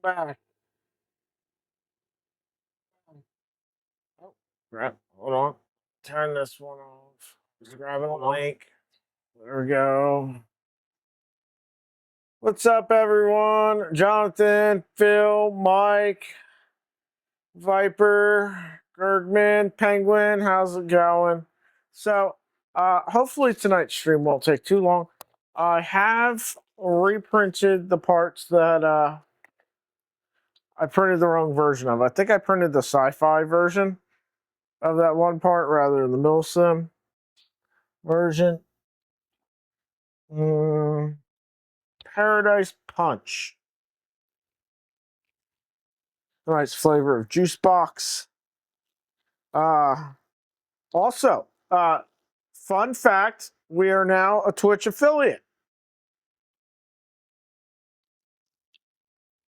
back. Oh, crap. Hold on. Turn this one off. Just grabbing a link. There we go. What's up, everyone? Jonathan, Phil, Mike, Viper, Gergman, Penguin. How's it going? So, hopefully tonight's stream won't take too long. I have reprinted the parts that I printed the wrong version of. I think I printed the sci-fi version of that one part rather than the milsim version. Paradise Punch. Nice flavor of juice box. Also, fun fact, we are now a Twitch affiliate.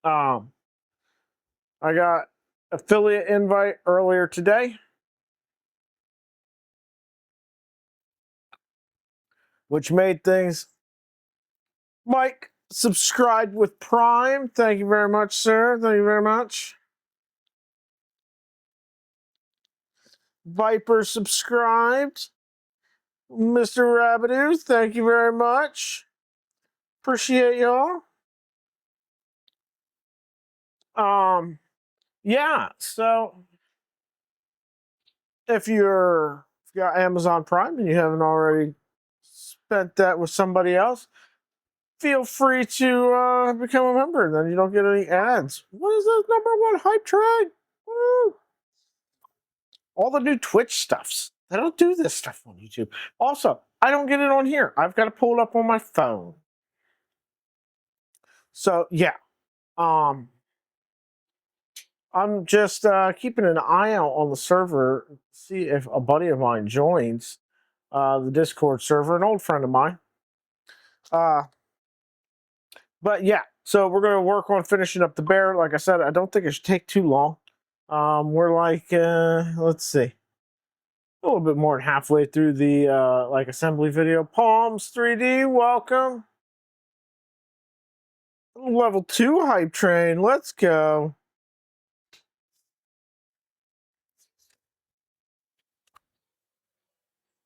I got affiliate invite earlier today, which made things. Mike subscribed with Prime. Thank you very much, sir. Thank you very much. Viper subscribed. Mr. Rabbidoo, thank you very much. Appreciate y'all. Yeah, so if you've got Amazon Prime and you haven't already spent that with somebody else, feel free to become a member. Then you don't get any ads. What is this #1 hype train? Woo! All the new Twitch stuffs. They don't do this stuff on YouTube. Also, I don't get it on here. I've got to pull it up on my phone. So yeah, I'm just keeping an eye out on the server, see if a buddy of mine joins the Discord server, an old friend of mine. But yeah, so we're going to work on finishing up the bear. Like I said, I don't think it should take too long. We're like, let's see, a little bit more than halfway through the assembly video. Palms 3D, welcome. Level 2 hype train, let's go.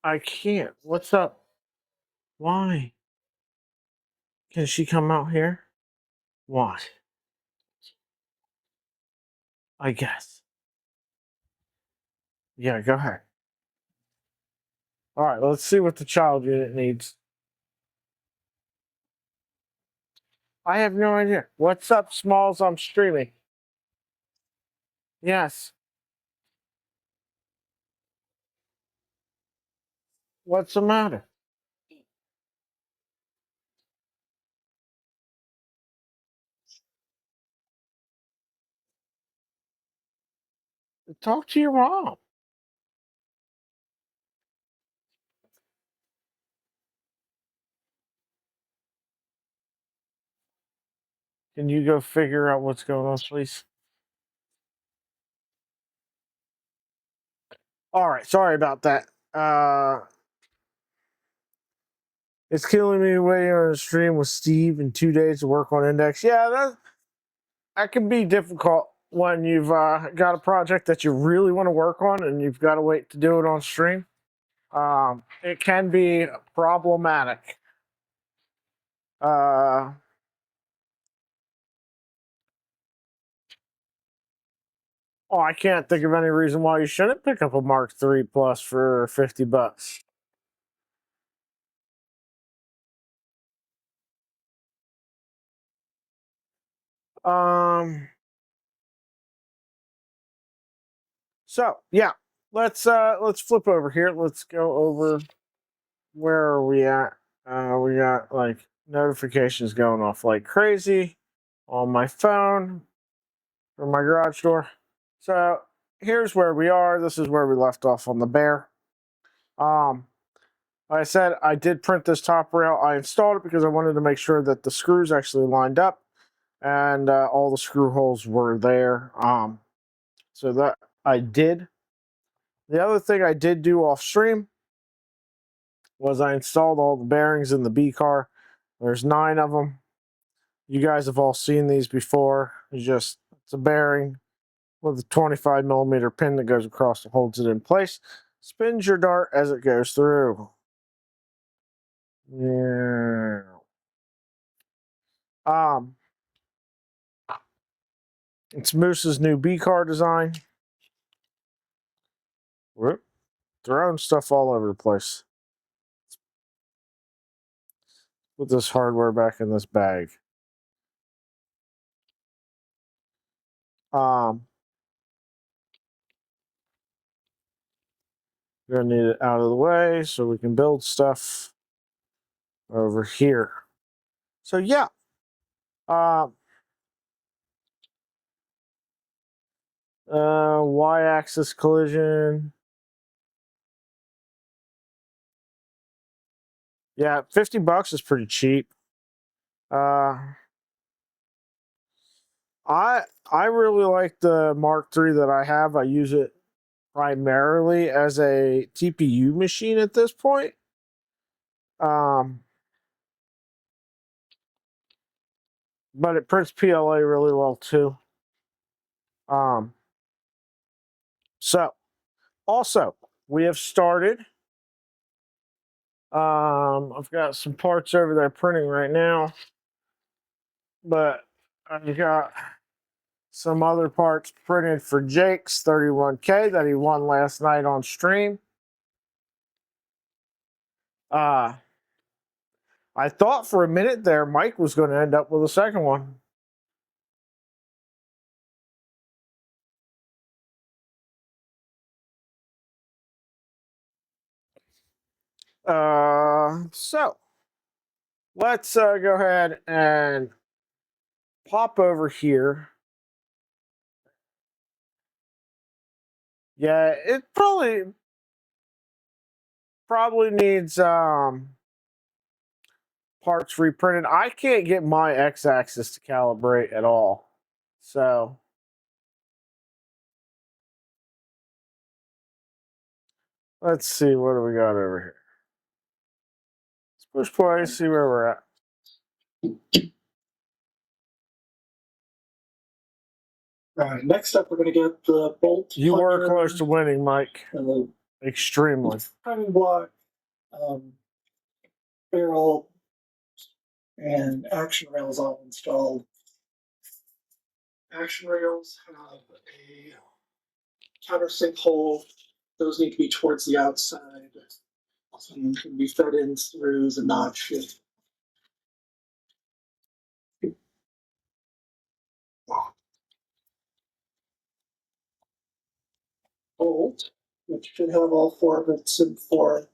I can't. What's up? Why? Can she come out here? Why? I guess. Yeah, go ahead. All right, let's see what the child unit needs. I have no idea. What's up, Smalls? I'm streaming. Yes. What's the matter? Talk to your mom. Can you go figure out what's going on, please? All right, sorry about that. It's killing me waiting on a stream with Steve in 2 days to work on Index. Yeah, that can be difficult when you've got a project that you really want to work on and you've got to wait to do it on stream. It can be problematic. Oh, I can't think of any reason why you shouldn't pick up a Mark III Plus for $50. So yeah, let's flip over here. Let's go over where are we at? We got like notifications going off like crazy on my phone from my garage door. So here's where we are. This is where we left off on the bear. Like I said, I did print this top rail. I installed it because I wanted to make sure that the screws actually lined up and all the screw holes were there. So that I did. The other thing I did do off stream was I installed all the bearings in the B car. There's 9 of them. You guys have all seen these before. it's a bearing with a 25 millimeter pin that goes across and holds it in place. Spins your dart as it goes through. Yeah. It's Moose's new B car design. Whoop. Throwing stuff all over the place. Put this hardware back in this bag. Gonna need it out of the way so we can build stuff over here. So yeah. Y-axis collision. Yeah, $50 is pretty cheap. I really like the Mark III that I have. I use it primarily as a TPU machine at this point. But it prints PLA really well too. So also we have started. I've got some parts over there printing right now, but I've got some other parts printed for Jake's 31K that he won last night on stream. I thought for a minute there Mike was going to end up with a second one. So let's go ahead and pop over here. Yeah, it probably needs parts reprinted. I can't get my x-axis to calibrate at all. So let's see, what do we got over here? Let's push play, see where we're at. Next up, we're going to get the bolt. You were close to winning, Mike. Extremely. Timing block, barrel, and action rails all installed. Action rails have a countersink hole. Those need to be towards the outside and can be fed in through the notch. Bolt, which should have all four of its in four.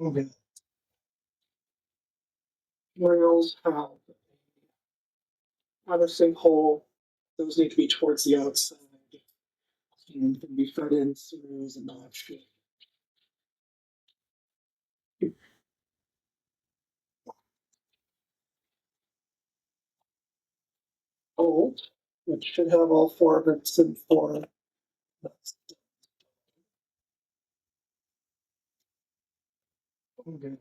Okay. Rails have a countersink hole. Those need to be towards the outside and can be fed in through the notch. Bolt, which should have all four of its in four. Okay.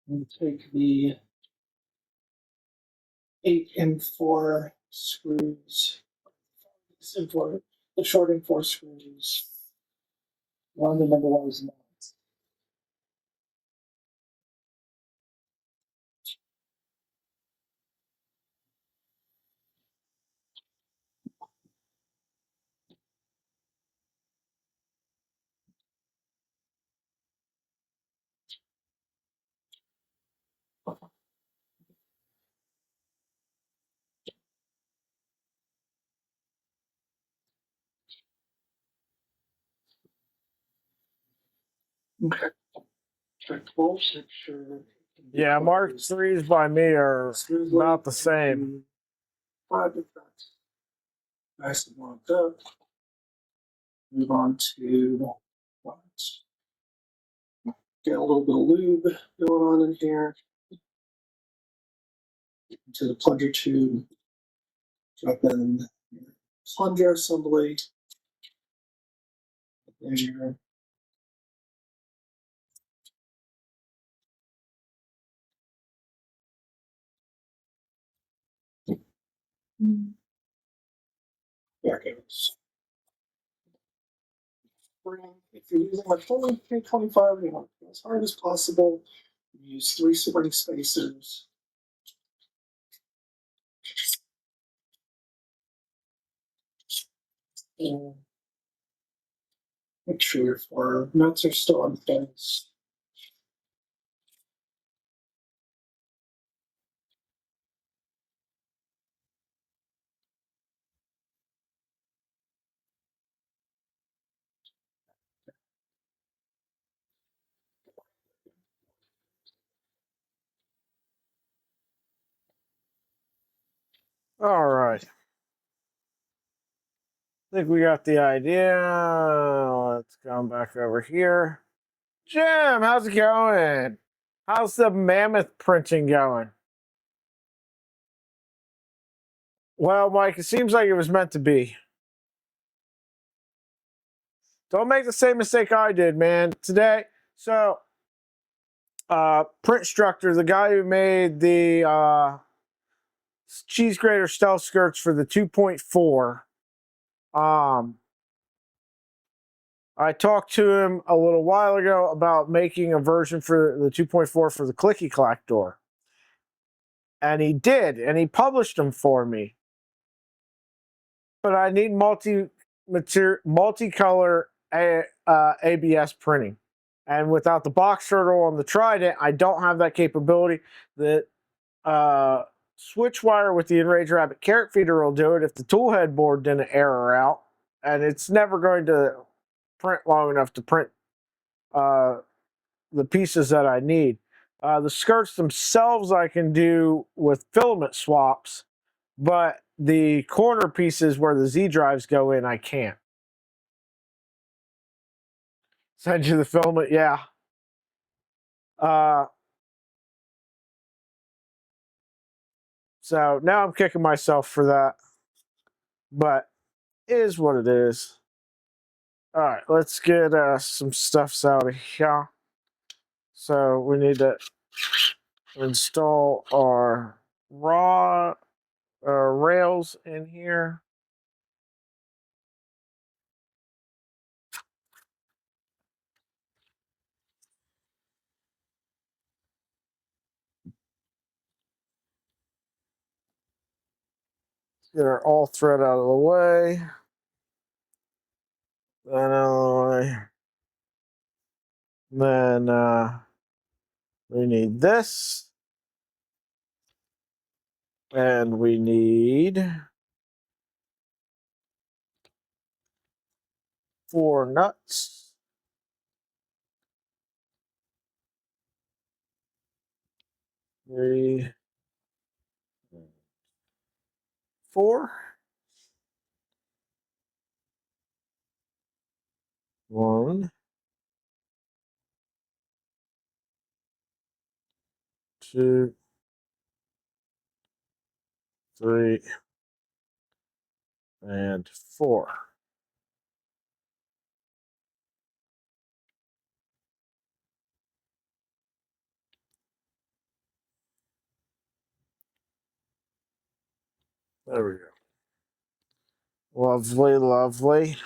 We take the 8 and 4 screws, the short and 4 screws. One, the number one is not. Okay. Check both, make sure. Yeah, Mark III's by me are about the same. 5 different. Nice and locked up. Move on to what? Get a little bit of lube going on in here. To the plunger tube. Drop in plunger assembly. there. There it goes. If you're using a 20K25, you want to go as hard as possible. Use 3 spring spacers. And make sure your 4 nuts are still on place. All right. I think we got the idea. Let's go back over here. Jim, how's it going? How's the mammoth printing going? Well, Mike, it seems like it was meant to be. Don't make the same mistake I did, man. Today, so Print Structor, the guy who made the cheese grater stealth skirts for the 2.4, I talked to him a little while ago about making a version for the 2.4 for the clicky clack door. And he did, and he published them for me. But I need multicolor ABS printing. And without the box turtle on the Trident, I don't have that capability. The switch wire with the Enraged Rabbit carrot feeder will do it if the tool head board didn't error out. And it's never going to print long enough to print the pieces that I need. The skirts themselves I can do with filament swaps, but the corner pieces where the Z drives go in, I can't. Send you the filament, yeah. So now I'm kicking myself for that, but it is what it is. All right, let's get some stuffs out of here. So we need to install our raw rails in here. Get our all thread out of the way. Then we need this. And we need 4 nuts. 3, 4. 1, 2, 3, and 4. There we go. Lovely, lovely.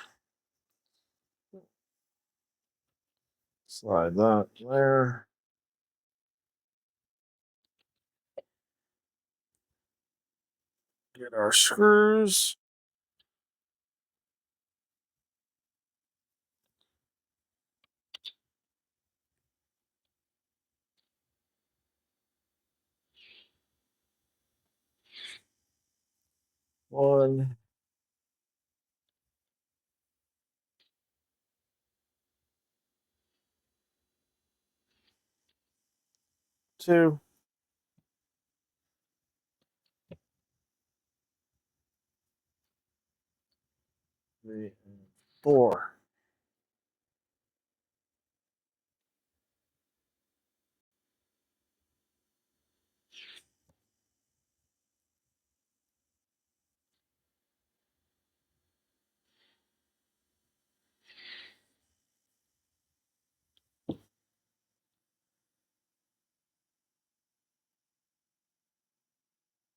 Slide that there. Get our screws. One, 2, 3, and 4.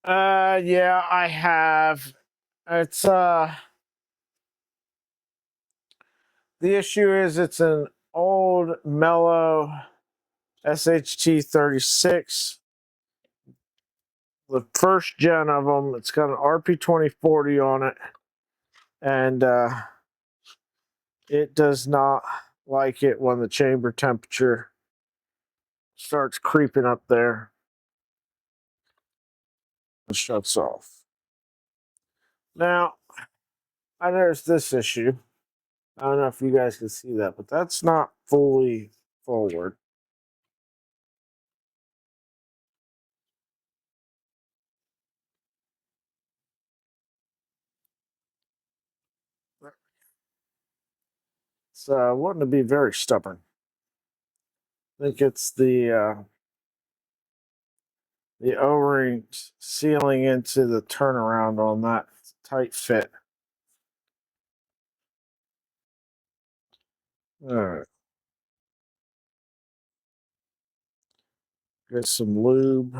Yeah, I have. It's the issue is it's an old mellow SHT-36. The first gen of them. It's got an RP2040 on it, and it does not like it when the chamber temperature starts creeping up there. It shuts off. Now, I noticed this issue. I don't know if you guys can see that, but that's not fully forward. It's wanting to be very stubborn. I think it's the O-ring sealing into the turnaround on that tight fit. All right. Get some lube.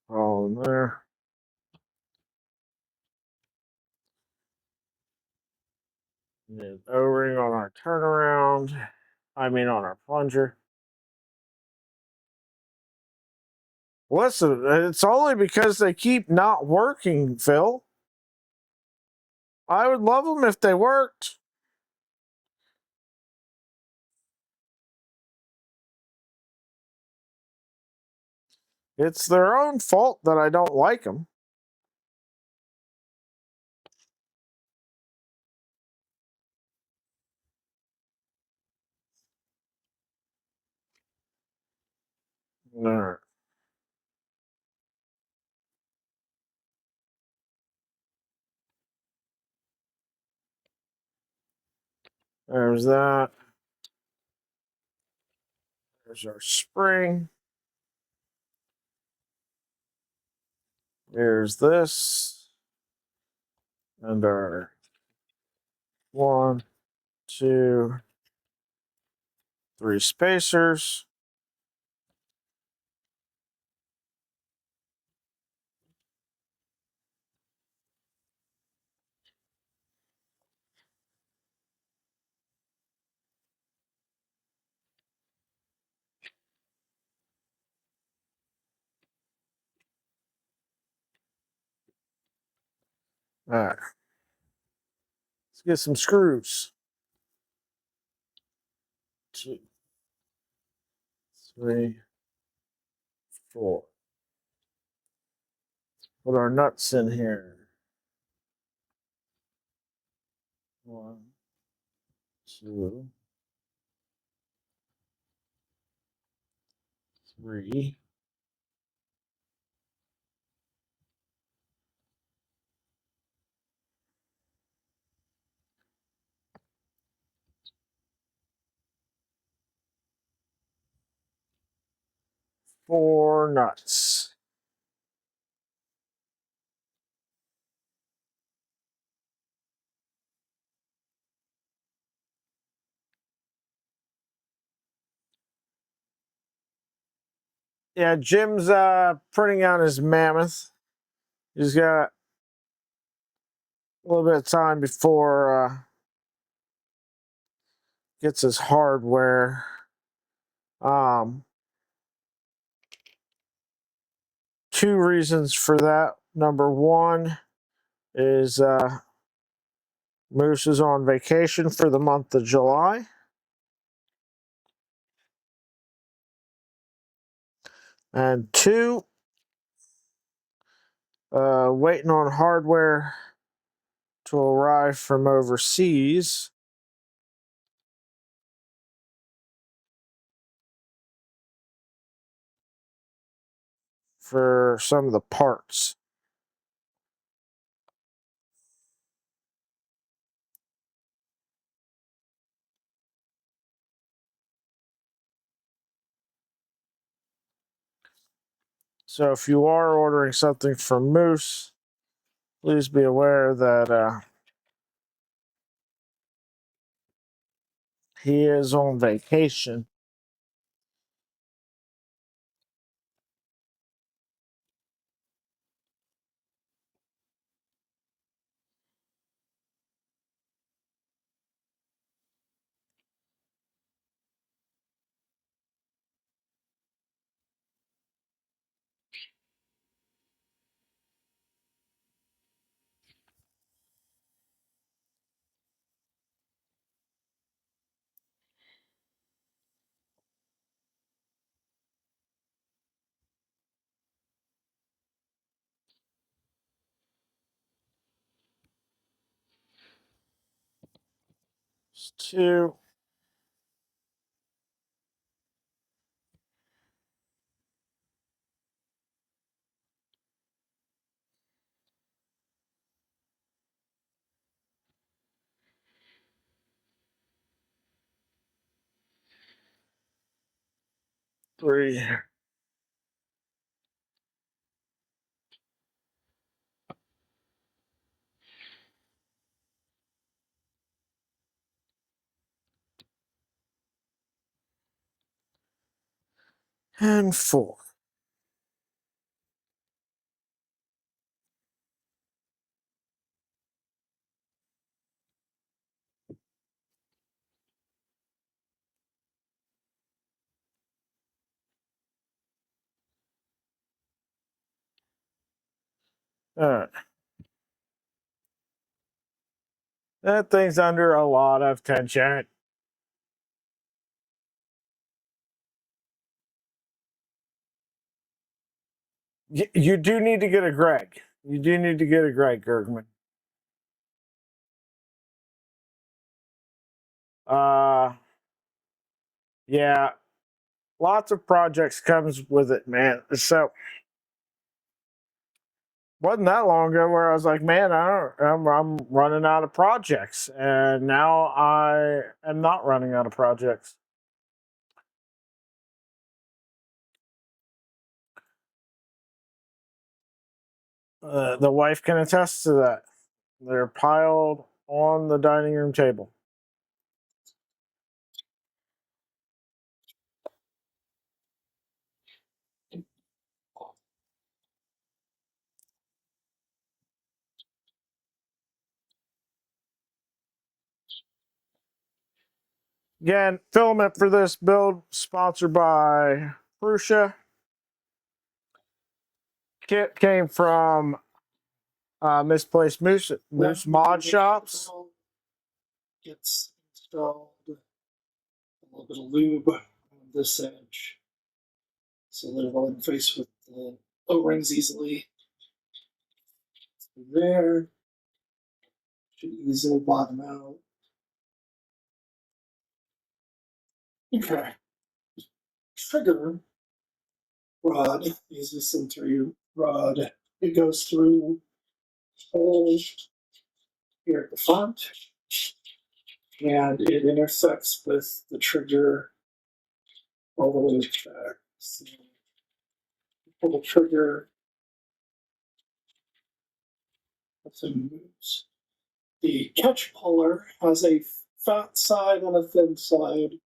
All in there. And O-ring on our turnaround. I mean on our plunger. Listen, it's only because they keep not working, Phil. I would love them if they worked. It's their own fault that I don't like them. All right. There's that. There's our spring. There's this. And our 1, 2, 3 spacers. All right. Let's get some screws. 2, 3, 4. Put our nuts in here. 1, 2, 3. 4 nuts. Yeah, Jim's printing out his mammoth. He's got a little bit of time before gets his hardware. 2 reasons for that. Number 1 is Moose is on vacation for the month of July. And 2, waiting on hardware to arrive from overseas. For some of the parts. So if you are ordering something from Moose, please be aware that He is on vacation. It's 2. Three. And 4. All right. That thing's under a lot of tension. You do need to get a Greg. You do need to get a Greg, Gergman. Yeah, lots of projects comes with it, man. So wasn't that long ago where I was like, man, I'm running out of projects, and now I am not running out of projects. The wife can attest to that. They're piled on the dining room table. Again, filament for this build sponsored by Prusament. Kit came from Misplaced Moose mod shops. Gets installed. A little bit of lube on this edge, so that it'll interface with the O-rings easily. There should easily bottom out. Okay. Trigger rod is this entry rod. It goes through holes here at the front, and it intersects with the trigger all the way back. So pull the trigger, that's a moves. The catch puller has a fat side and a thin side.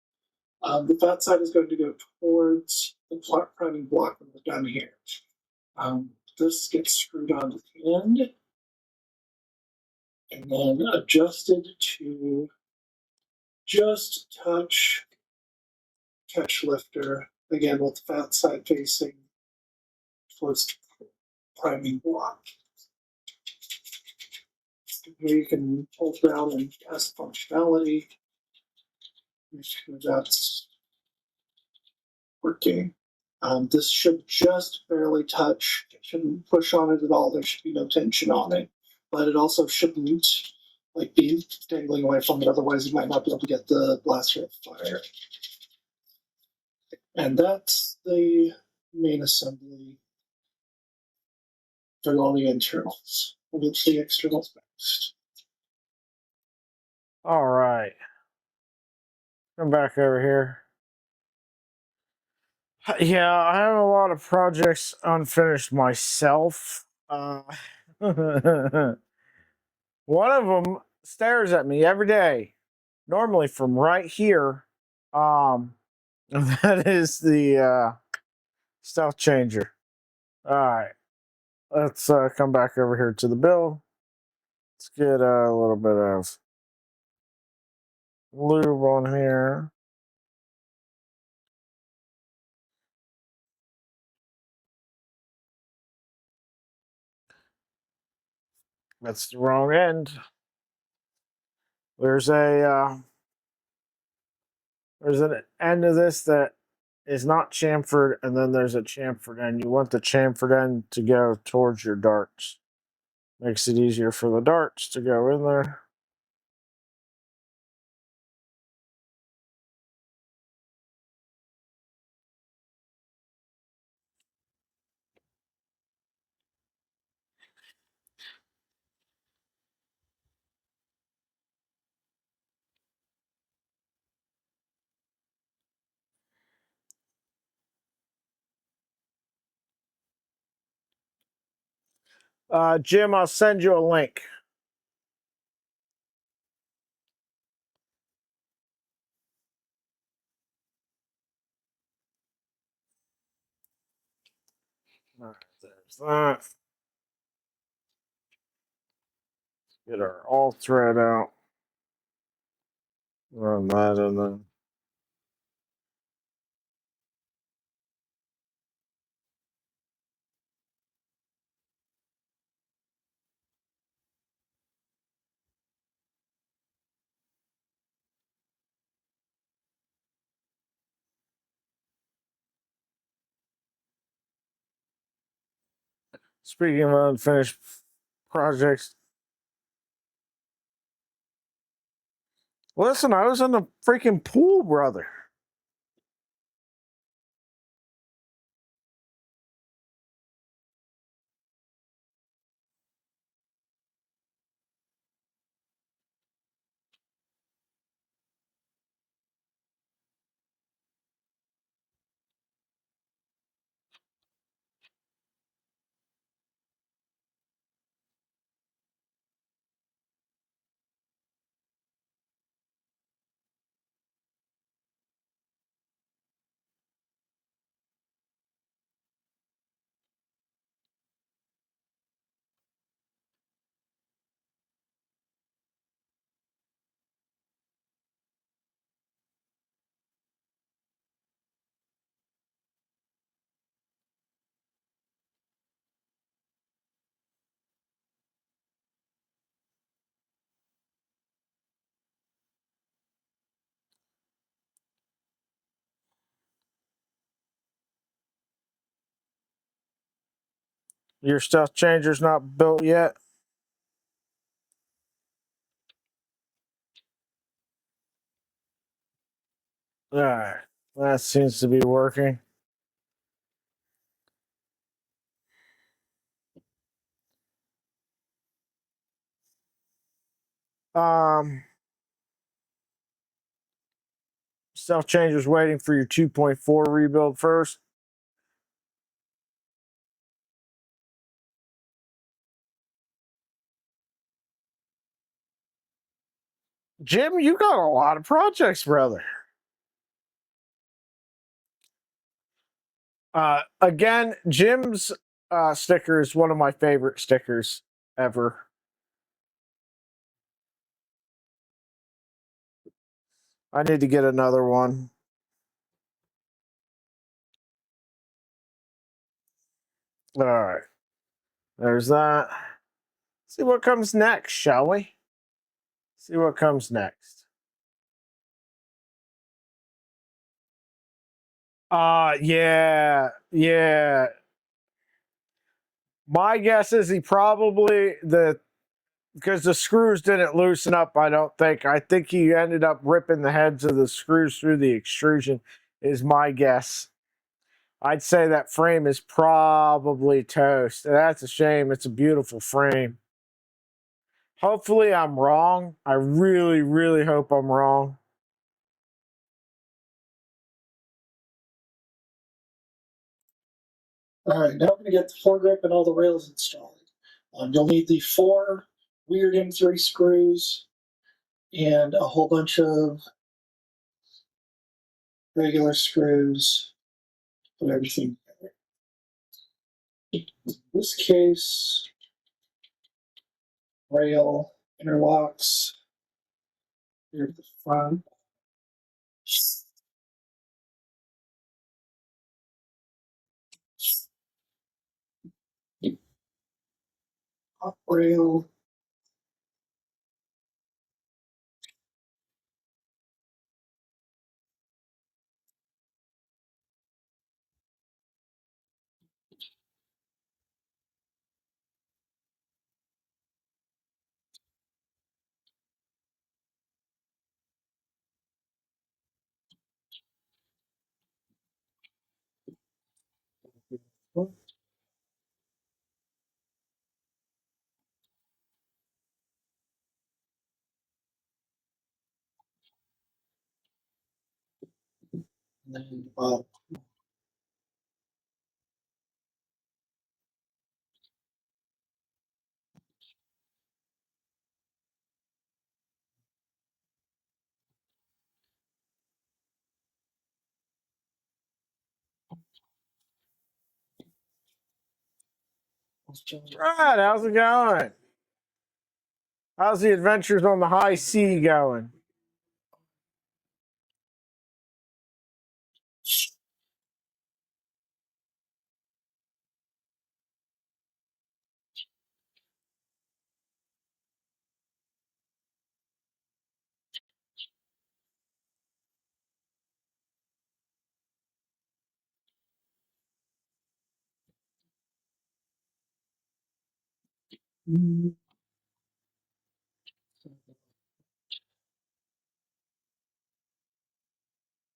The fat side is going to go towards the priming block down here. This gets screwed onto the end and then adjusted to just touch catch lifter, again with the fat side facing towards priming block. Here you can hold down and test functionality. Make sure that's working. This should just barely touch. It shouldn't push on it at all. There should be no tension on it. But it also shouldn't be dangling away from it. Otherwise, you might not be able to get the blaster of fire. And that's the main assembly for all the internals. We'll get the externals next. All right. Come back over here. Yeah, I have a lot of projects unfinished myself. One of them stares at me every day. normally from right here, that is the stealth changer. All right, let's come back over here to the build. Let's get a little bit of lube on here. That's the wrong end. There's an end of this that is not chamfered, and then there's a chamfered end. You want the chamfered end to go towards your darts. Makes it easier for the darts to go in there. Jim, I'll send you a link. All right, there's that. Get our all thread out. Run that and then. Speaking of unfinished projects, listen, I was in the freaking pool, brother. Your stuff changer's not built yet. All right, that seems to be working. Stealth changer's waiting for your 2.4 rebuild first. Jim, you got a lot of projects, brother. Again, Jim's sticker is one of my favorite stickers ever. I need to get another one. All right. There's that. See what comes next, shall we? See what comes next. Yeah. My guess is he probably because the screws didn't loosen up, I don't think. I think he ended up ripping the heads of the screws through the extrusion, is my guess. I'd say that frame is probably toast. That's a shame. It's a beautiful frame. Hopefully I'm wrong. I really, really hope I'm wrong. All right, now we're going to get the foregrip and all the rails installed. You'll need the 4 weird M3 screws and a whole bunch of regular screws, put everything together. In this case, rail interlocks here at the front. Top rail. And then Right, how's it going? How's the adventures on the high sea going?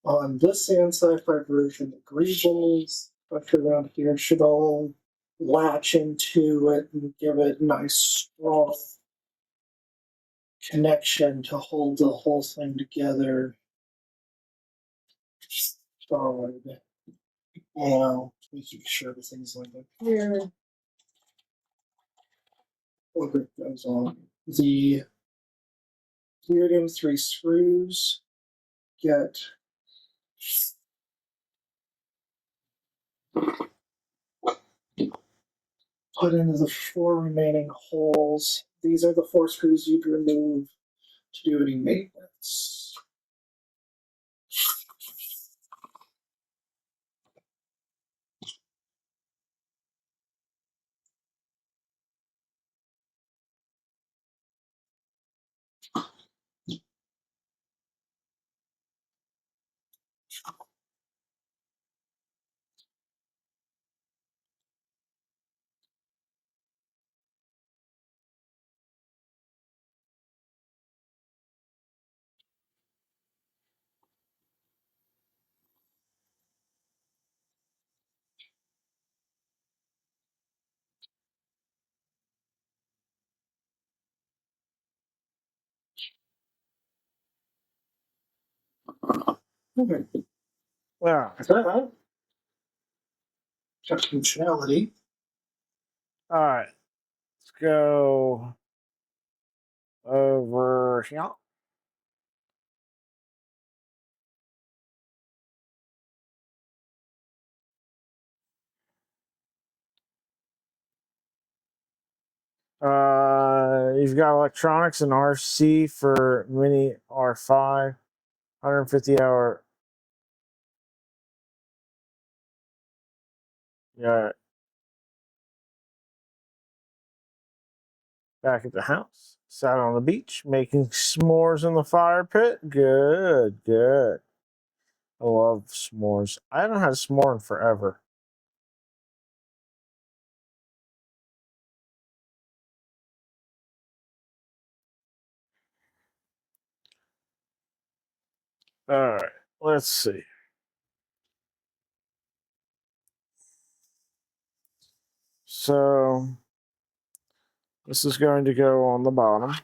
on this sci-fi version, the greases structure around here should all latch into it and give it a nice strong connection to hold the whole thing together. Solid. Now, making sure everything's lined up here. Over it goes on. The geared in 3 screws get put into the 4 remaining holes. These are the 4 screws you'd remove to do any maintenance. Okay. Yeah. That got functionality. All right. Let's go over here. You've got electronics and RC for mini R5, 150 hour. Yeah. Back at the house. Sat on the beach making s'mores in the fire pit. Good, good. I love s'mores. I haven't had a s'more in forever. All right, let's see. So this is going to go on the bottom.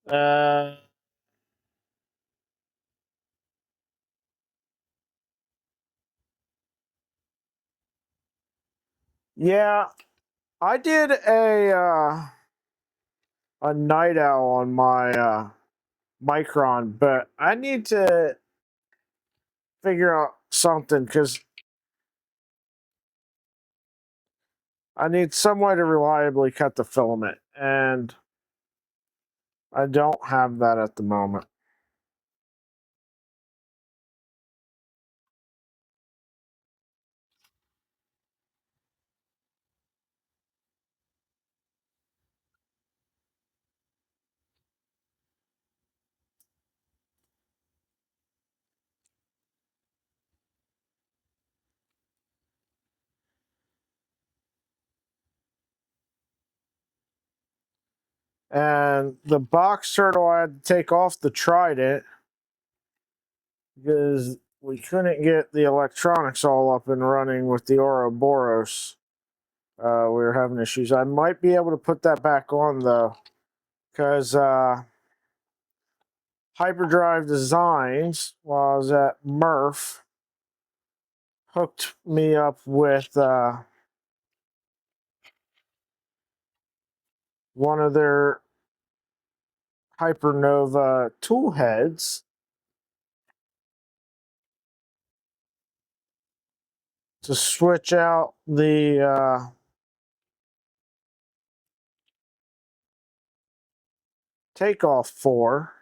Uh, yeah, I did a night owl on my Micron, but I need to figure out something because I need some way to reliably cut the filament, and I don't have that at the moment. And the box turtle I had to take off the Trident because we couldn't get the electronics all up and running with the Ouroboros. We were having issues. I might be able to put that back on though, because Hyperdrive Designs, while I was at Murph, hooked me up with one of their Hypernova tool heads to switch out the takeoff for.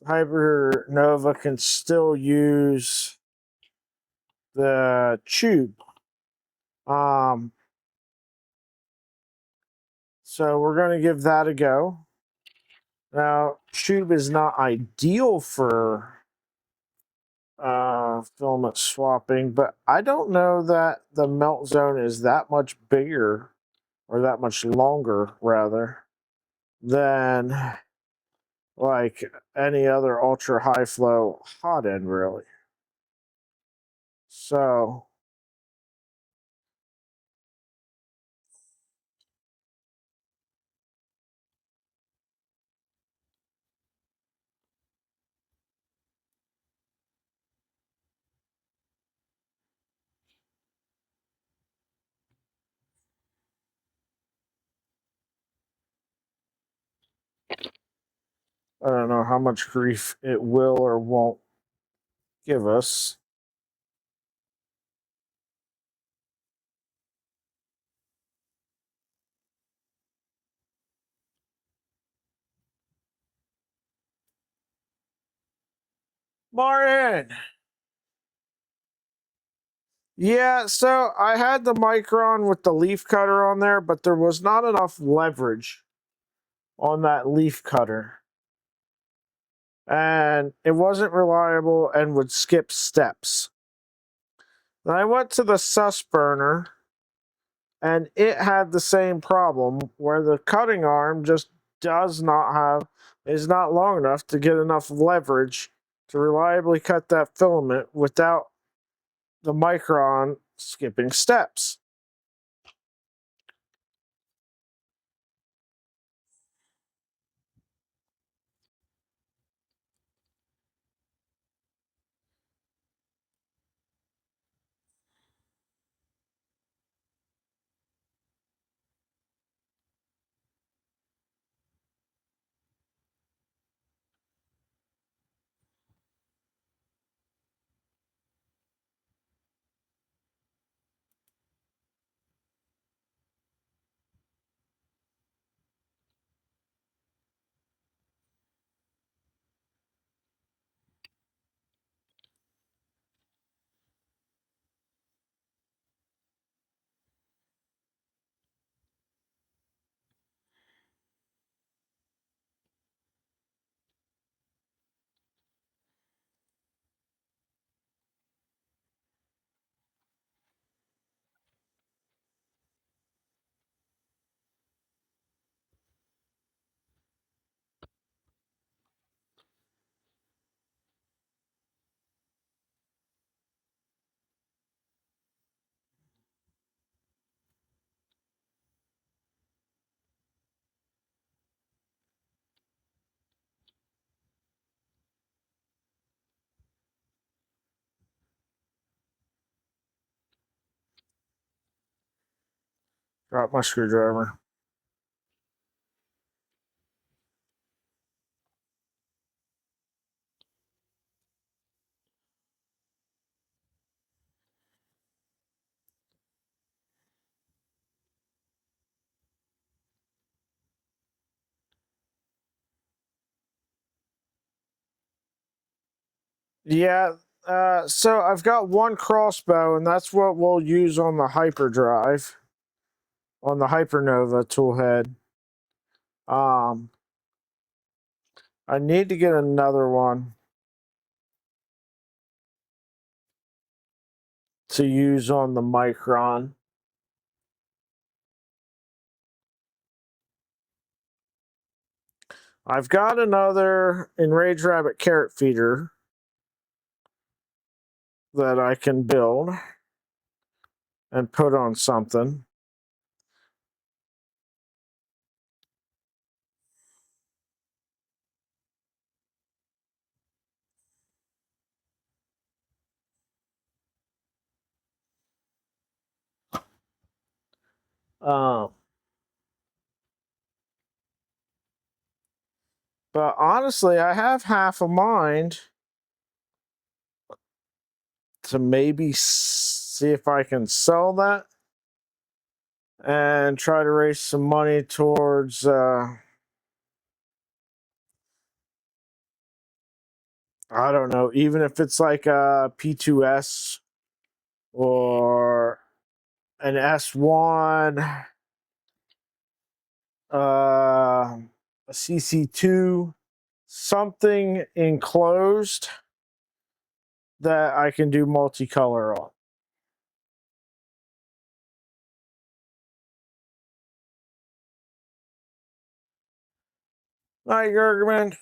Hypernova can still use the tube. So we're going to give that a go. Now, tube is not ideal for filament swapping, but I don't know that the melt zone is that much bigger, or that much longer, rather, than like any other ultra high flow hot end, really. So I don't know how much grief it will or won't give us. Martin! Yeah, so I had the Micron with the leaf cutter on there, but there was not enough leverage on that leaf cutter. And it wasn't reliable and would skip steps. Then I went to the sus burner, and it had the same problem where the cutting arm just is not long enough to get enough leverage to reliably cut that filament without the Micron skipping steps. Drop my screwdriver. Yeah, so I've got one crossbow, and that's what we'll use on the hyperdrive, on the Hypernova toolhead. I need to get another one to use on the Micron. I've got another Enraged Rabbit carrot feeder that I can build and put on something. Um, but honestly, I have half a mind to maybe see if I can sell that and try to raise some money towards I don't know, even if it's like a P2S or an S1, a CC2, something enclosed that I can do multicolor on. Hi, Gergerman.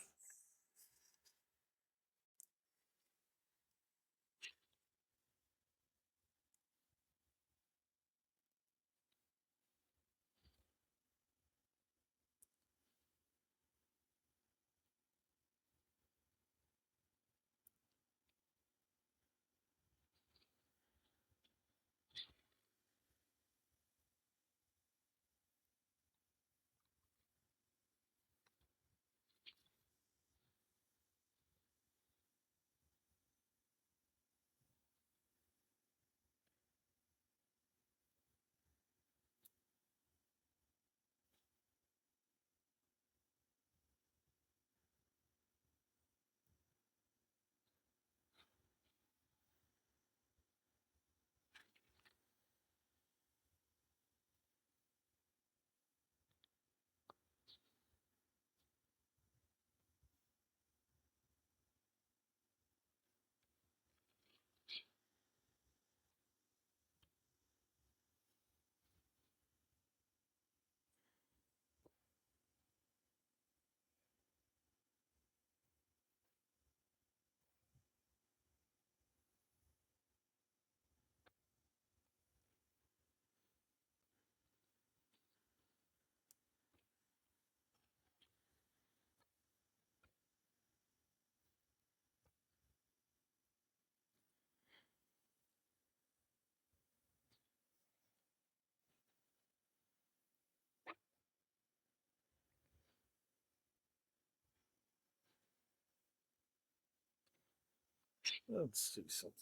Let's do something.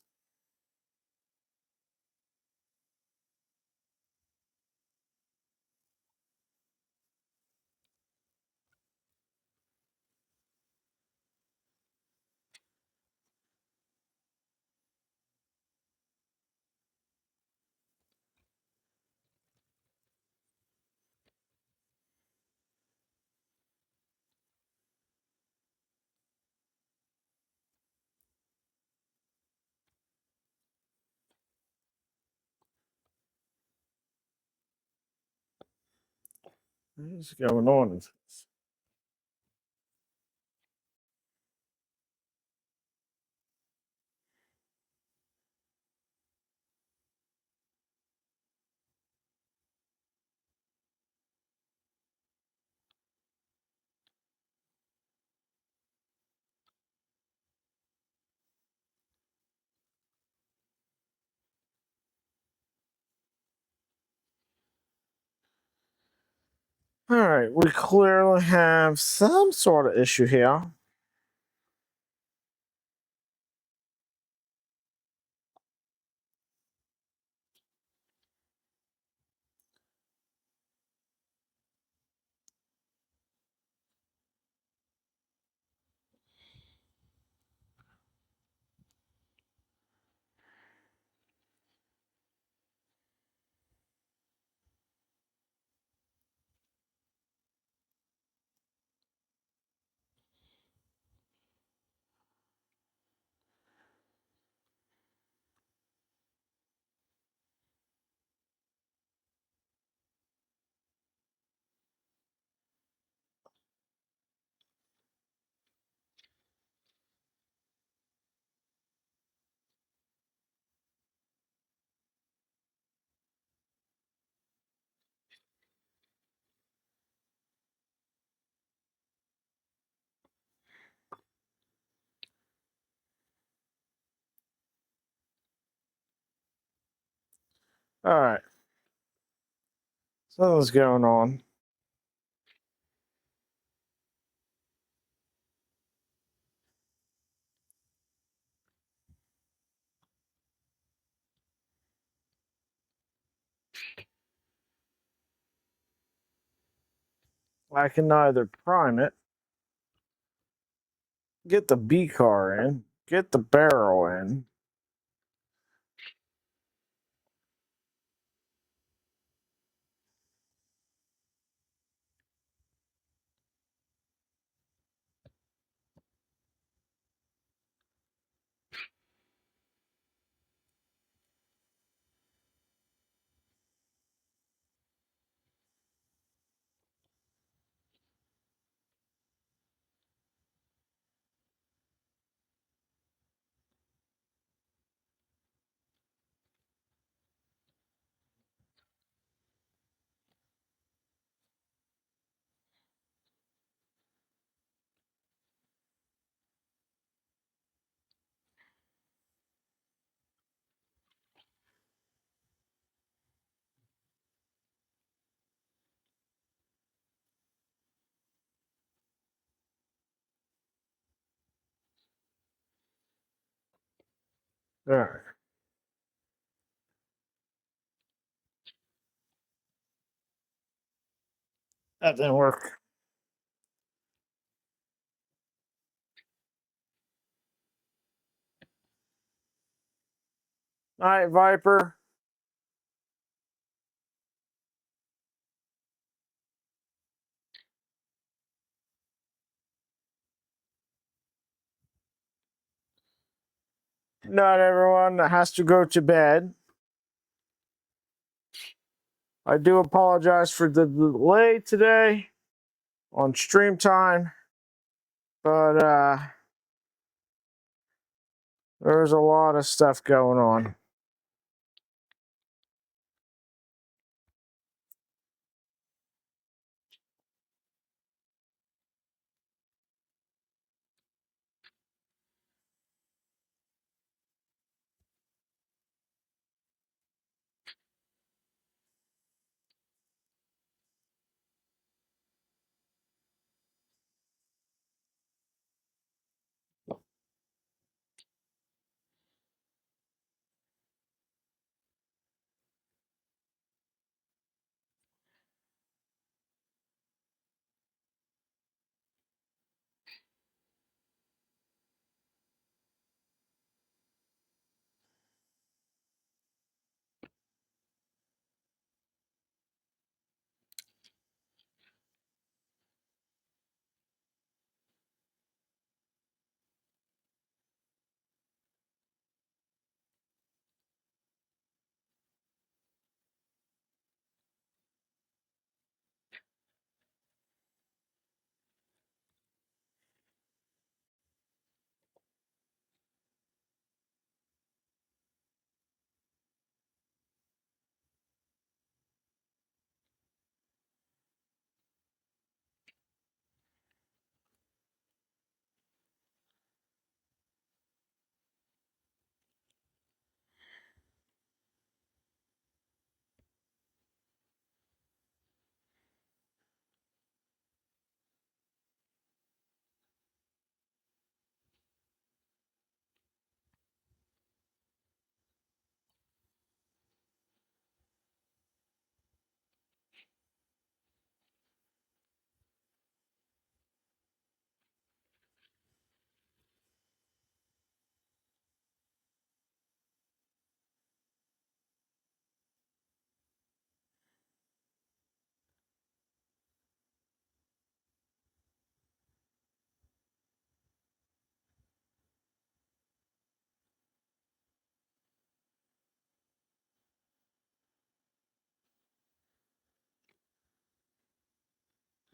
What's going on with this? All right, we clearly have some sort of issue here. All right. Something's going on. I can neither prime it, get the B car in, get the barrel in. All right. That didn't work. All right, Viper. Not everyone has to go to bed. I do apologize for the delay today on stream time, but there's a lot of stuff going on.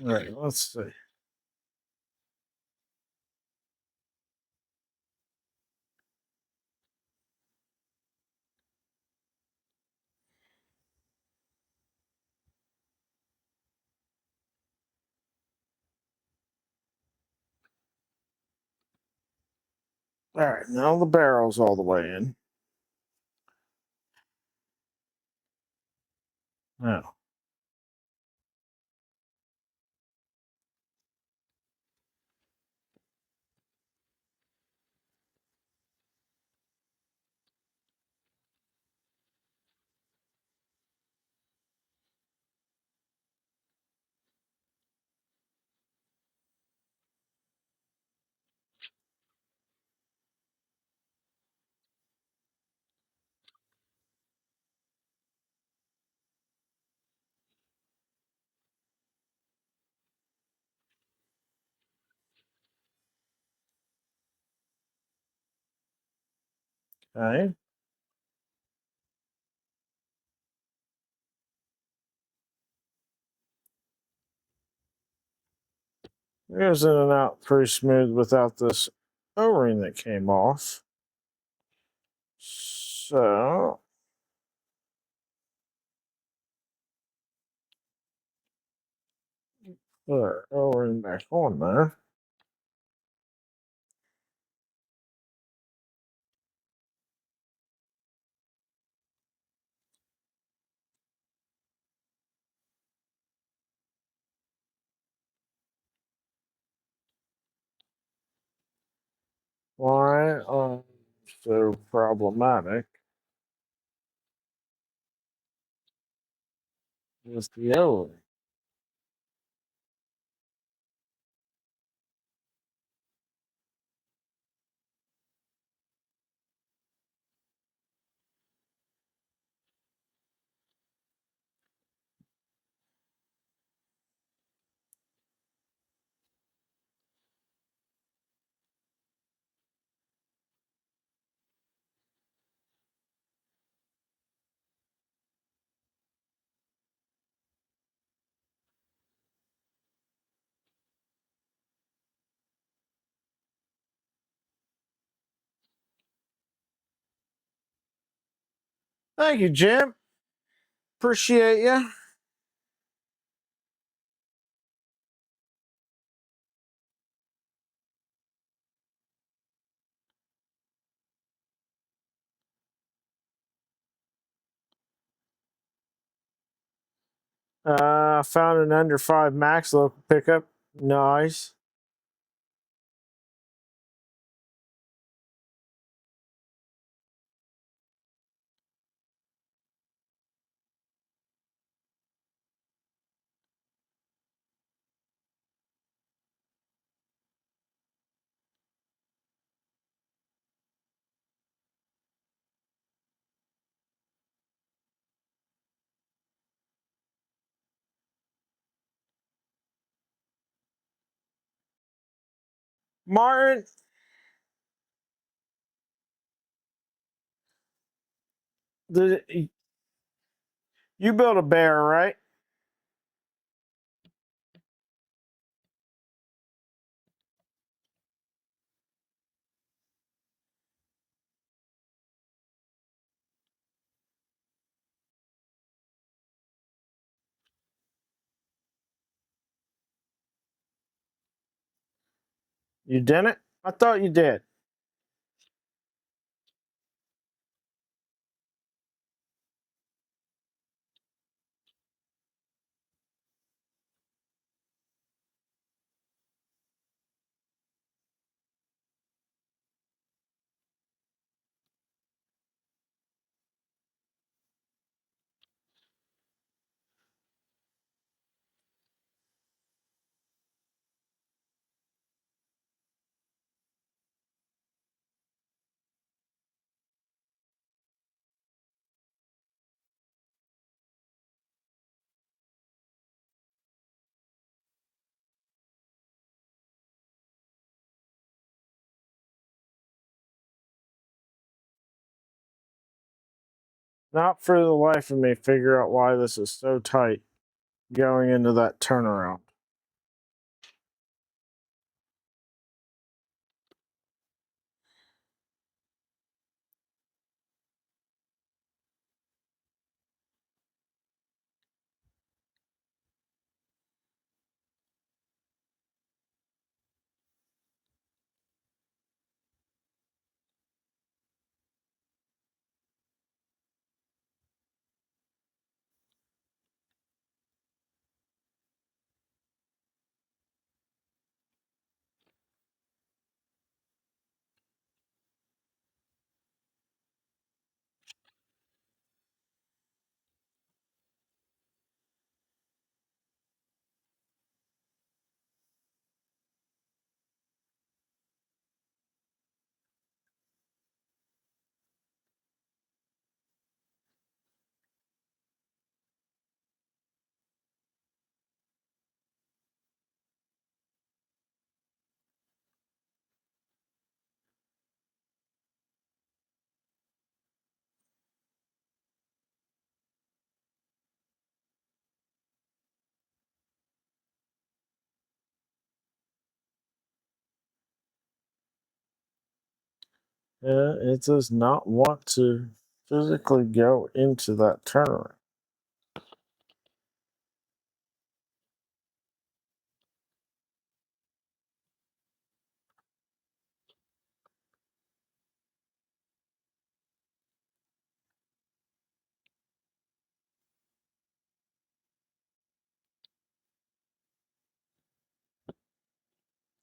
All right, let's see. All right, now the barrel's all the way in. Now, okay. It goes in and out pretty smooth without this O-ring that came off. So, put our O-ring back on there. Why so problematic is the O-ring? Thank you, Jim. Appreciate you. Found an under 5 max local pickup. Nice. Martin, you built a bear, right? You didn't? I thought you did. Not for the life of me figure out why this is so tight going into that turnaround. It does not want to physically go into that tournament.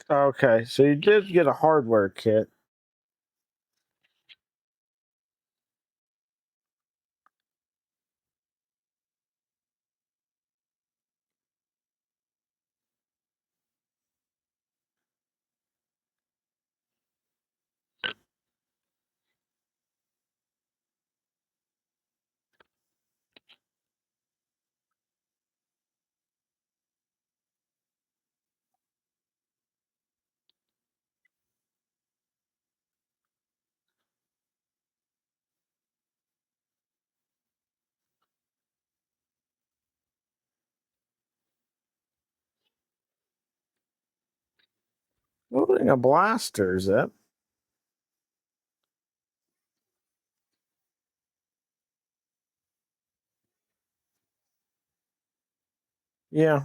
Okay, so you did get a hardware kit. Loading a blaster, is it? Yeah.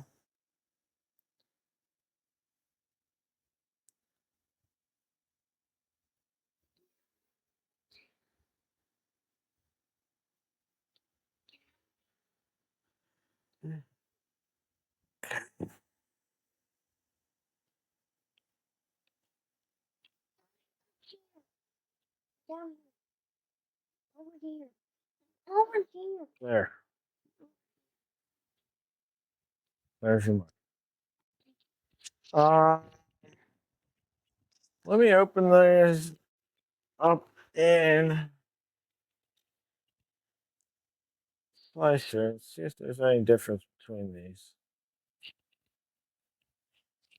Down over here. Over here. There. There's your money. Let me open these up in Slicer and see if there's any difference between these.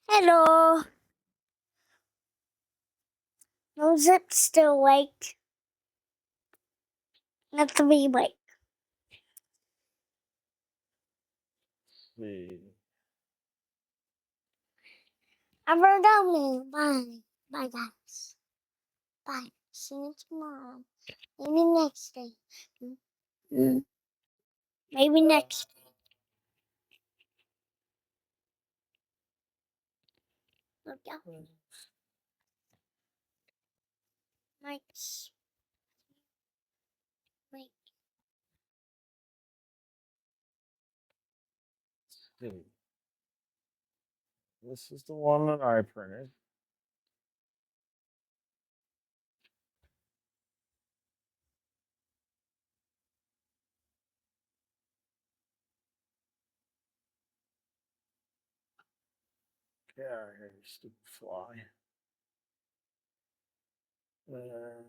Hello. No Zip still awake. Not to be awake. See. I'm done. Bye. Bye, guys. Bye. See you tomorrow. Maybe next day. Maybe next day. Look out. Next week. See. This is the one that I printed. Get out of here, you stupid fly. Uh,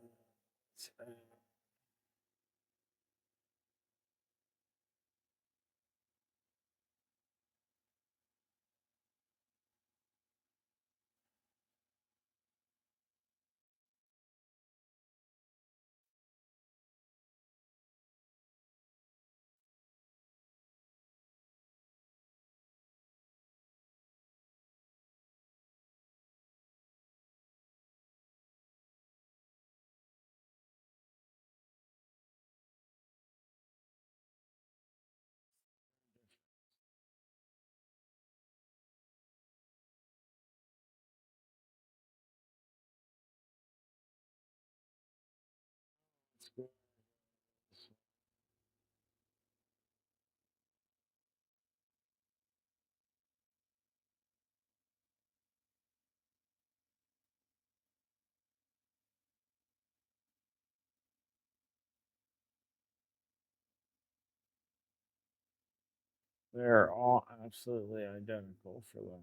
They're all absolutely identical for them.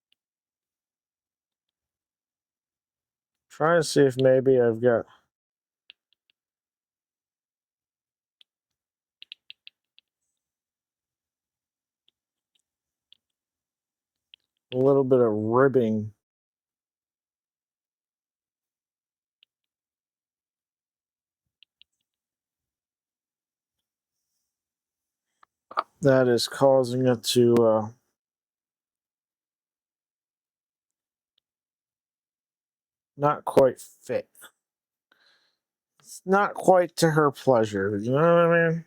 Trying to see if maybe I've got a little bit of ribbing. That is causing it to not quite fit. It's not quite to her pleasure, you know what I mean?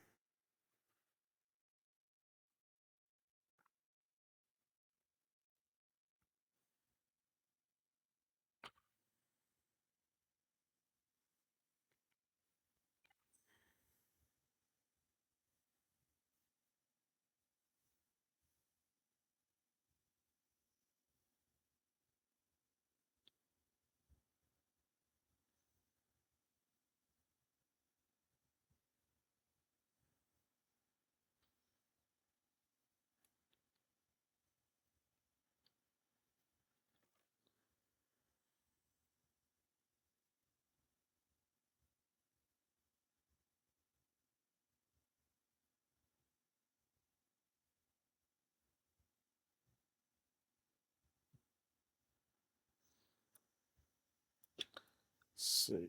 Let's see.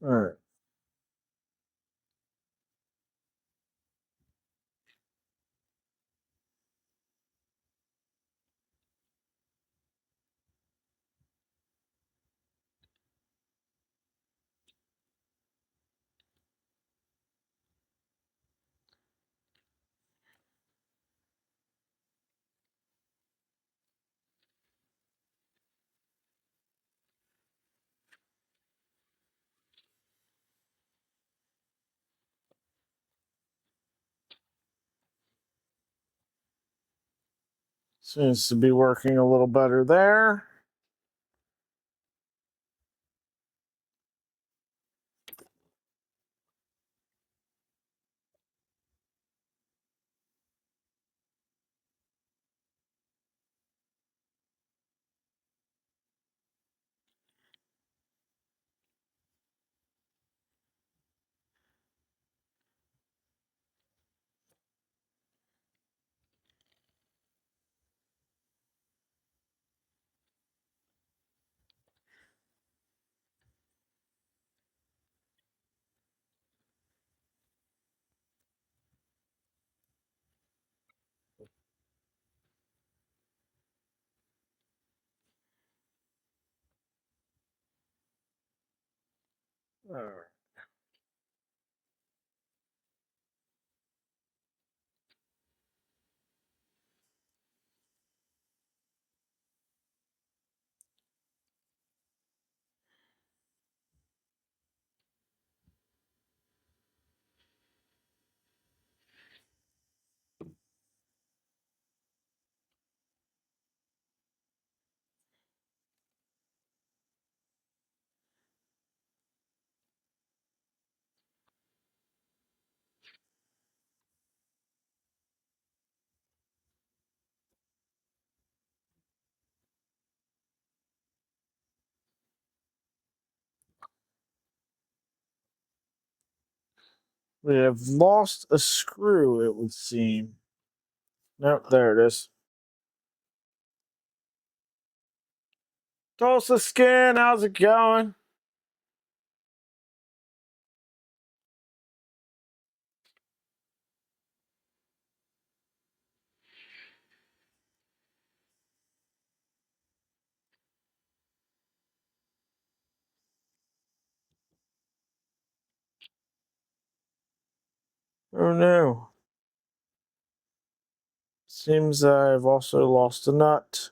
All right. Seems to be working a little better there. All right. We have lost a screw, it would seem. Nope, there it is. Tulsa Skin, how's it going? Oh no. Seems I've also lost a nut.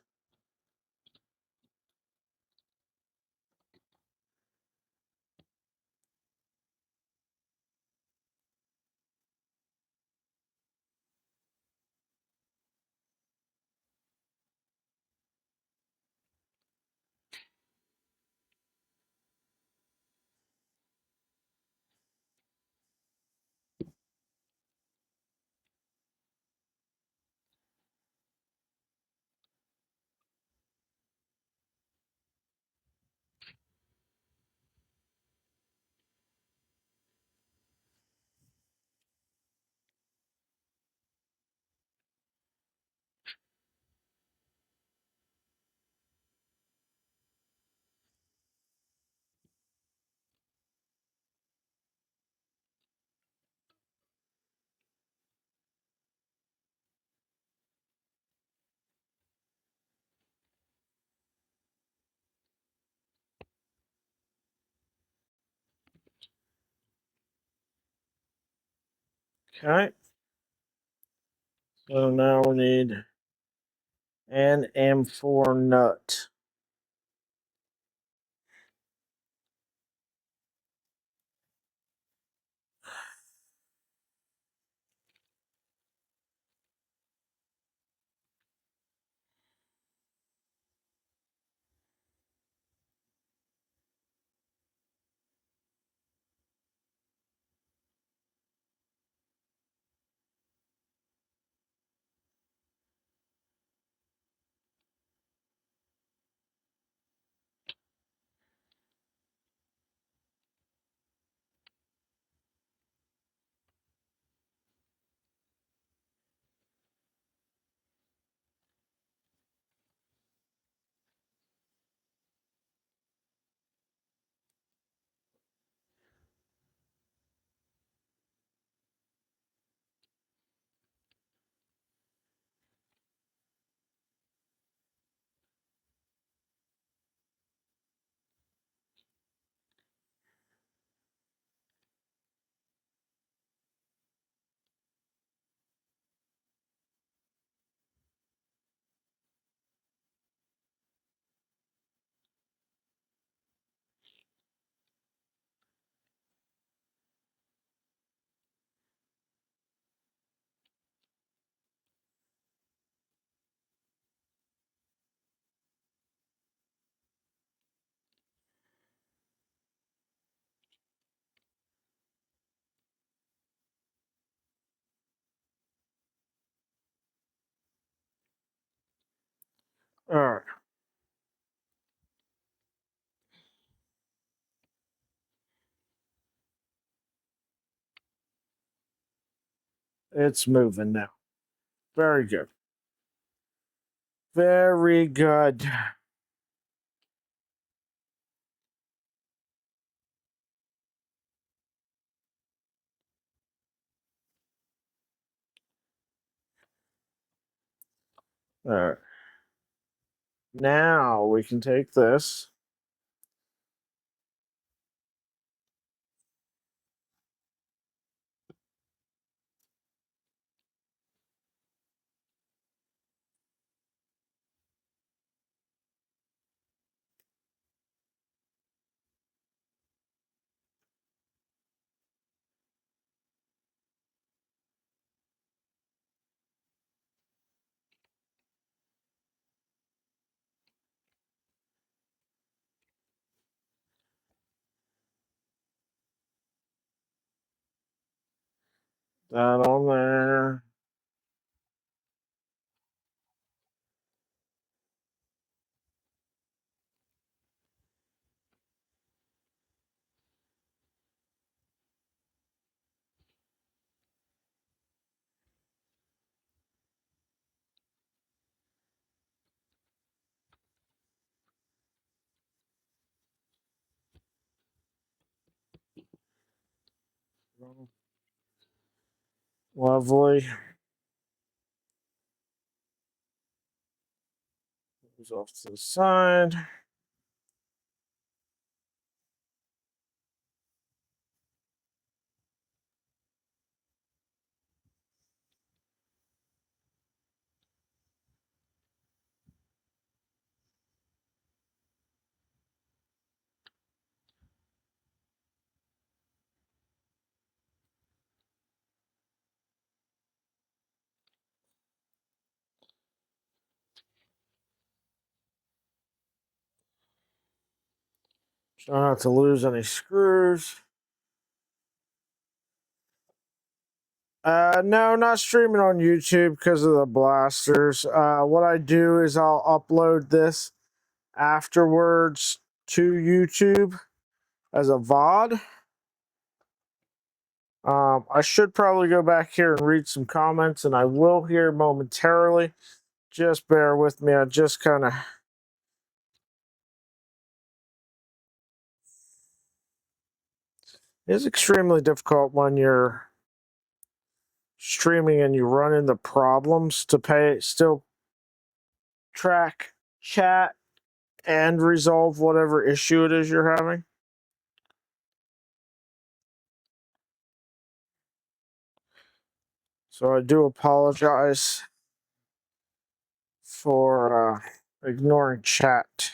Okay. So now we need an M4 nut. All right. It's moving now. Very good. Very good. All right. Now we can take this. That on there. Lovely. Goes off to the side. Try not to lose any screws. No, not streaming on YouTube because of the blasters. What I do is I'll upload this afterwards to YouTube as a VOD. I should probably go back here and read some comments, and I will here momentarily. Just bear with me. I just kind of... It's extremely difficult when you're streaming and you run into problems to still track chat and resolve whatever issue it is you're having. So I do apologize for ignoring chat.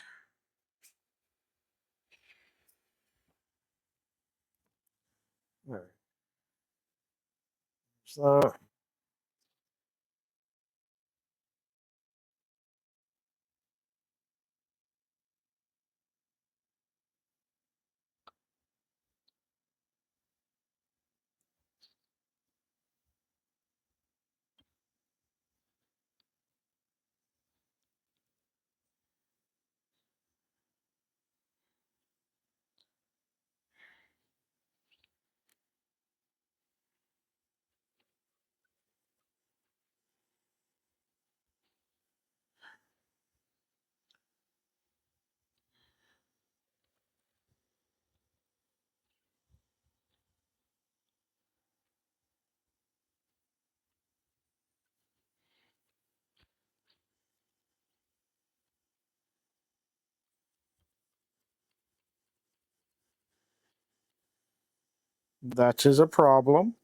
So that is a problem.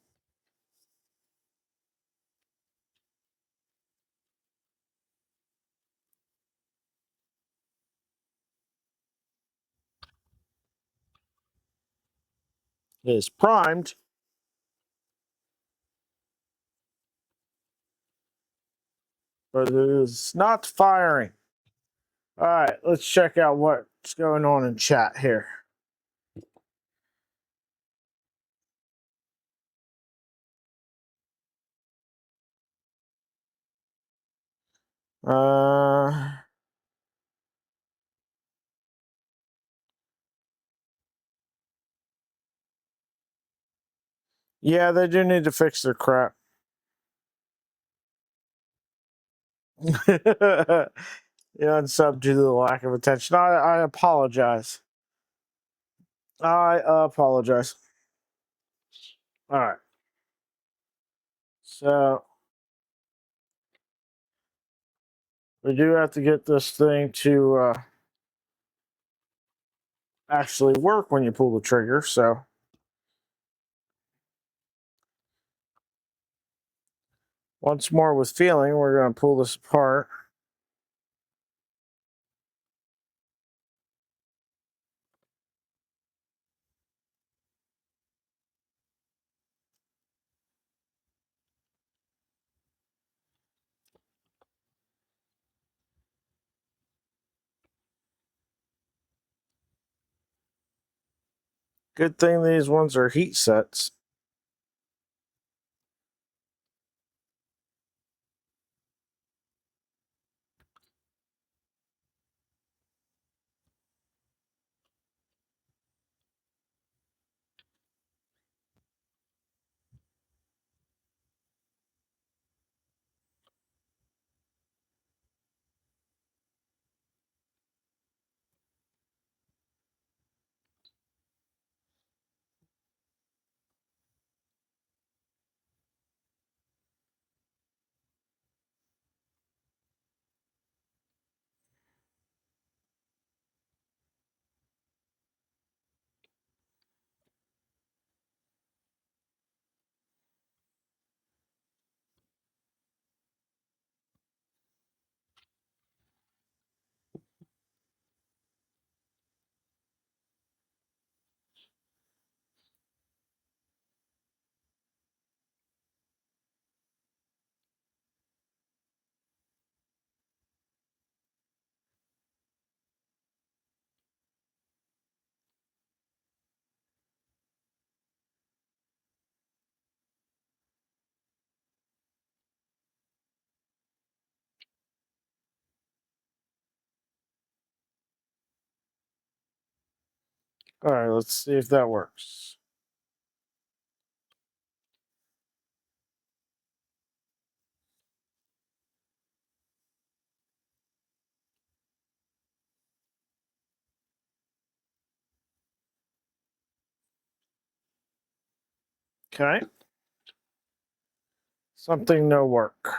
It is primed. But it is not firing. All right, let's check out what's going on in chat here. Uh, yeah, they do need to fix their crap. Yeah, and sub due to the lack of attention. I apologize. I apologize. All right. So we do have to get this thing to actually work when you pull the trigger. So once more with feeling, we're going to pull this apart. Good thing these ones are heat sets. All right, let's see if that works. Okay. Something no work.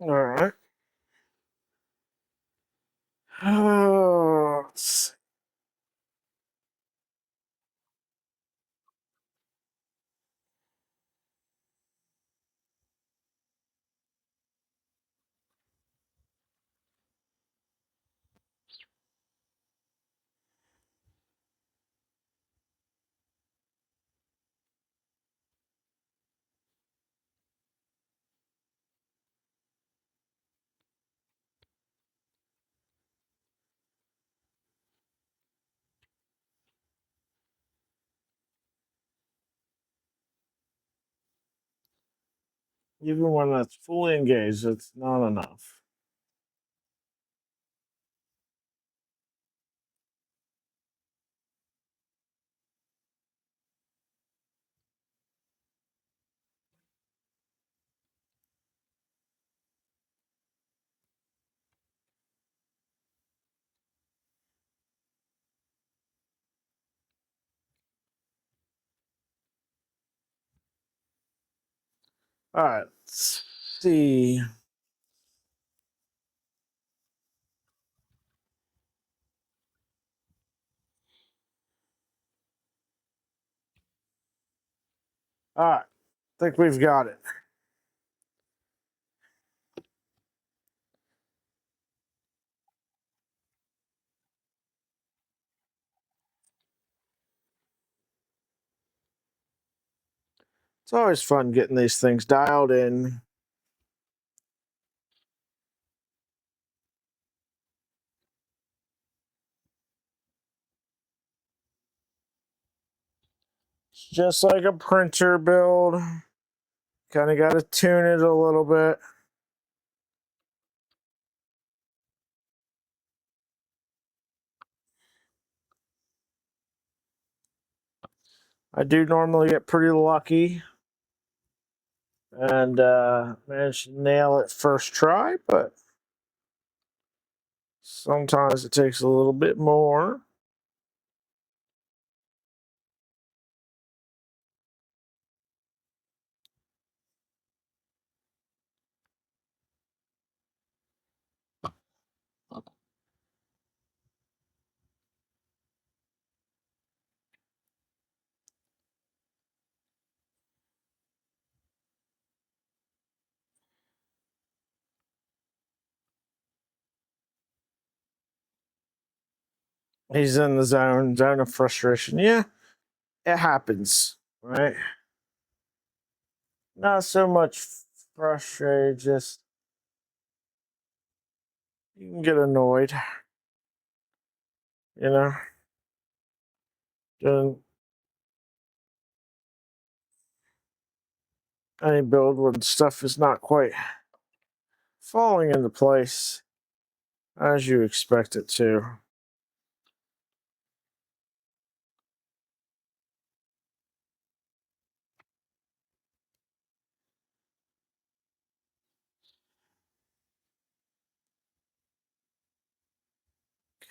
All right. Oh, let's see. Even when that's fully engaged, it's not enough. All right, let's see. All right, I think we've got it. It's always fun getting these things dialed in. It's just like a printer build. Kind of got to tune it a little bit. I do normally get pretty lucky and manage to nail it first try, but sometimes it takes a little bit more. He's in the zone of frustration. Yeah, it happens, right? Not so much frustrated, just you can get annoyed, you know? Doing any build when stuff is not quite falling into place as you expect it to.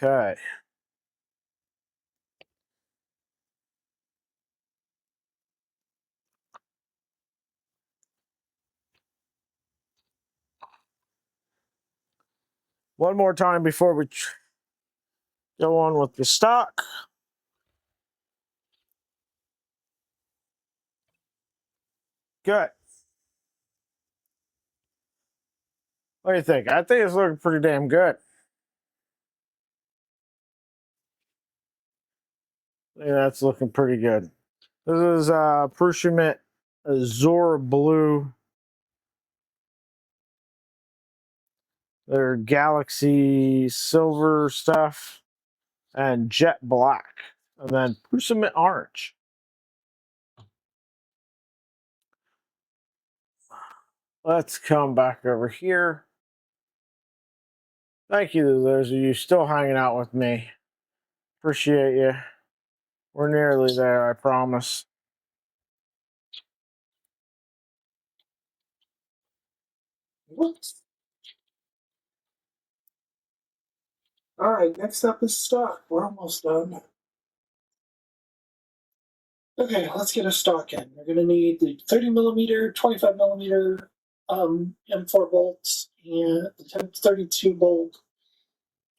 Okay. One more time before we go on with the stock. Good. What do you think? I think it's looking pretty damn good. Yeah, that's looking pretty good. This is Prusament Azure Blue. Their Galaxy Silver stuff and Jet Black. And then Prusament Orange. Let's come back over here. Thank you to those of you still hanging out with me. Appreciate you. We're nearly there, I promise. Whoops. All right, next up is stock. We're almost done. Okay, let's get a stock in. We're going to need the 30 millimeter, 25 millimeter M4 bolts, and the 1032 bolt,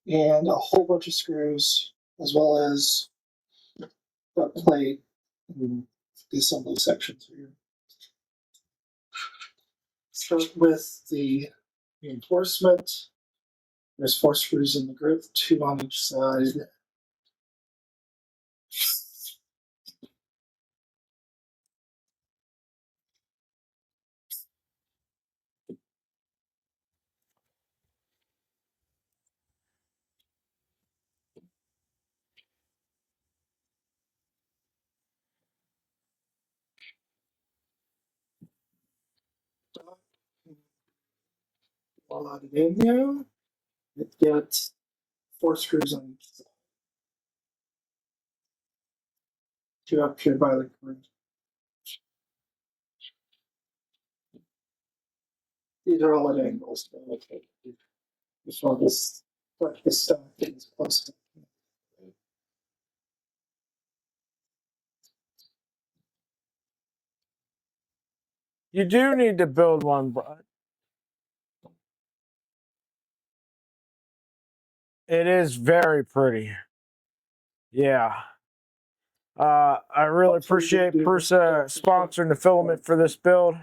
and a whole bunch of screws, as well as the plate and the assembly sections here. Start with the reinforcement. There's 4 screws in the grip, 2 on each side. Slot it in there. It gets 4 screws on each side. 2 up here by the grip. These are all at angles. So okay. Just want this, like this stuff is close to. You do need to build one, but it is very pretty. Yeah. I really appreciate Prusa sponsoring the filament for this build.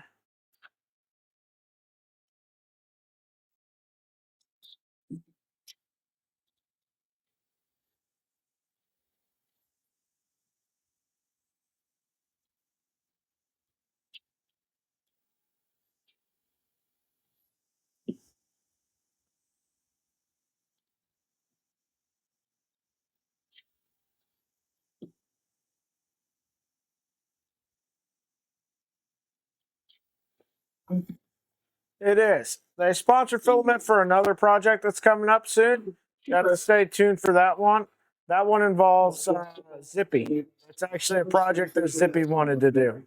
It is. They sponsor filament for another project that's coming up soon. Got to stay tuned for that one. That one involves Zippy. It's actually a project that Zippy wanted to do.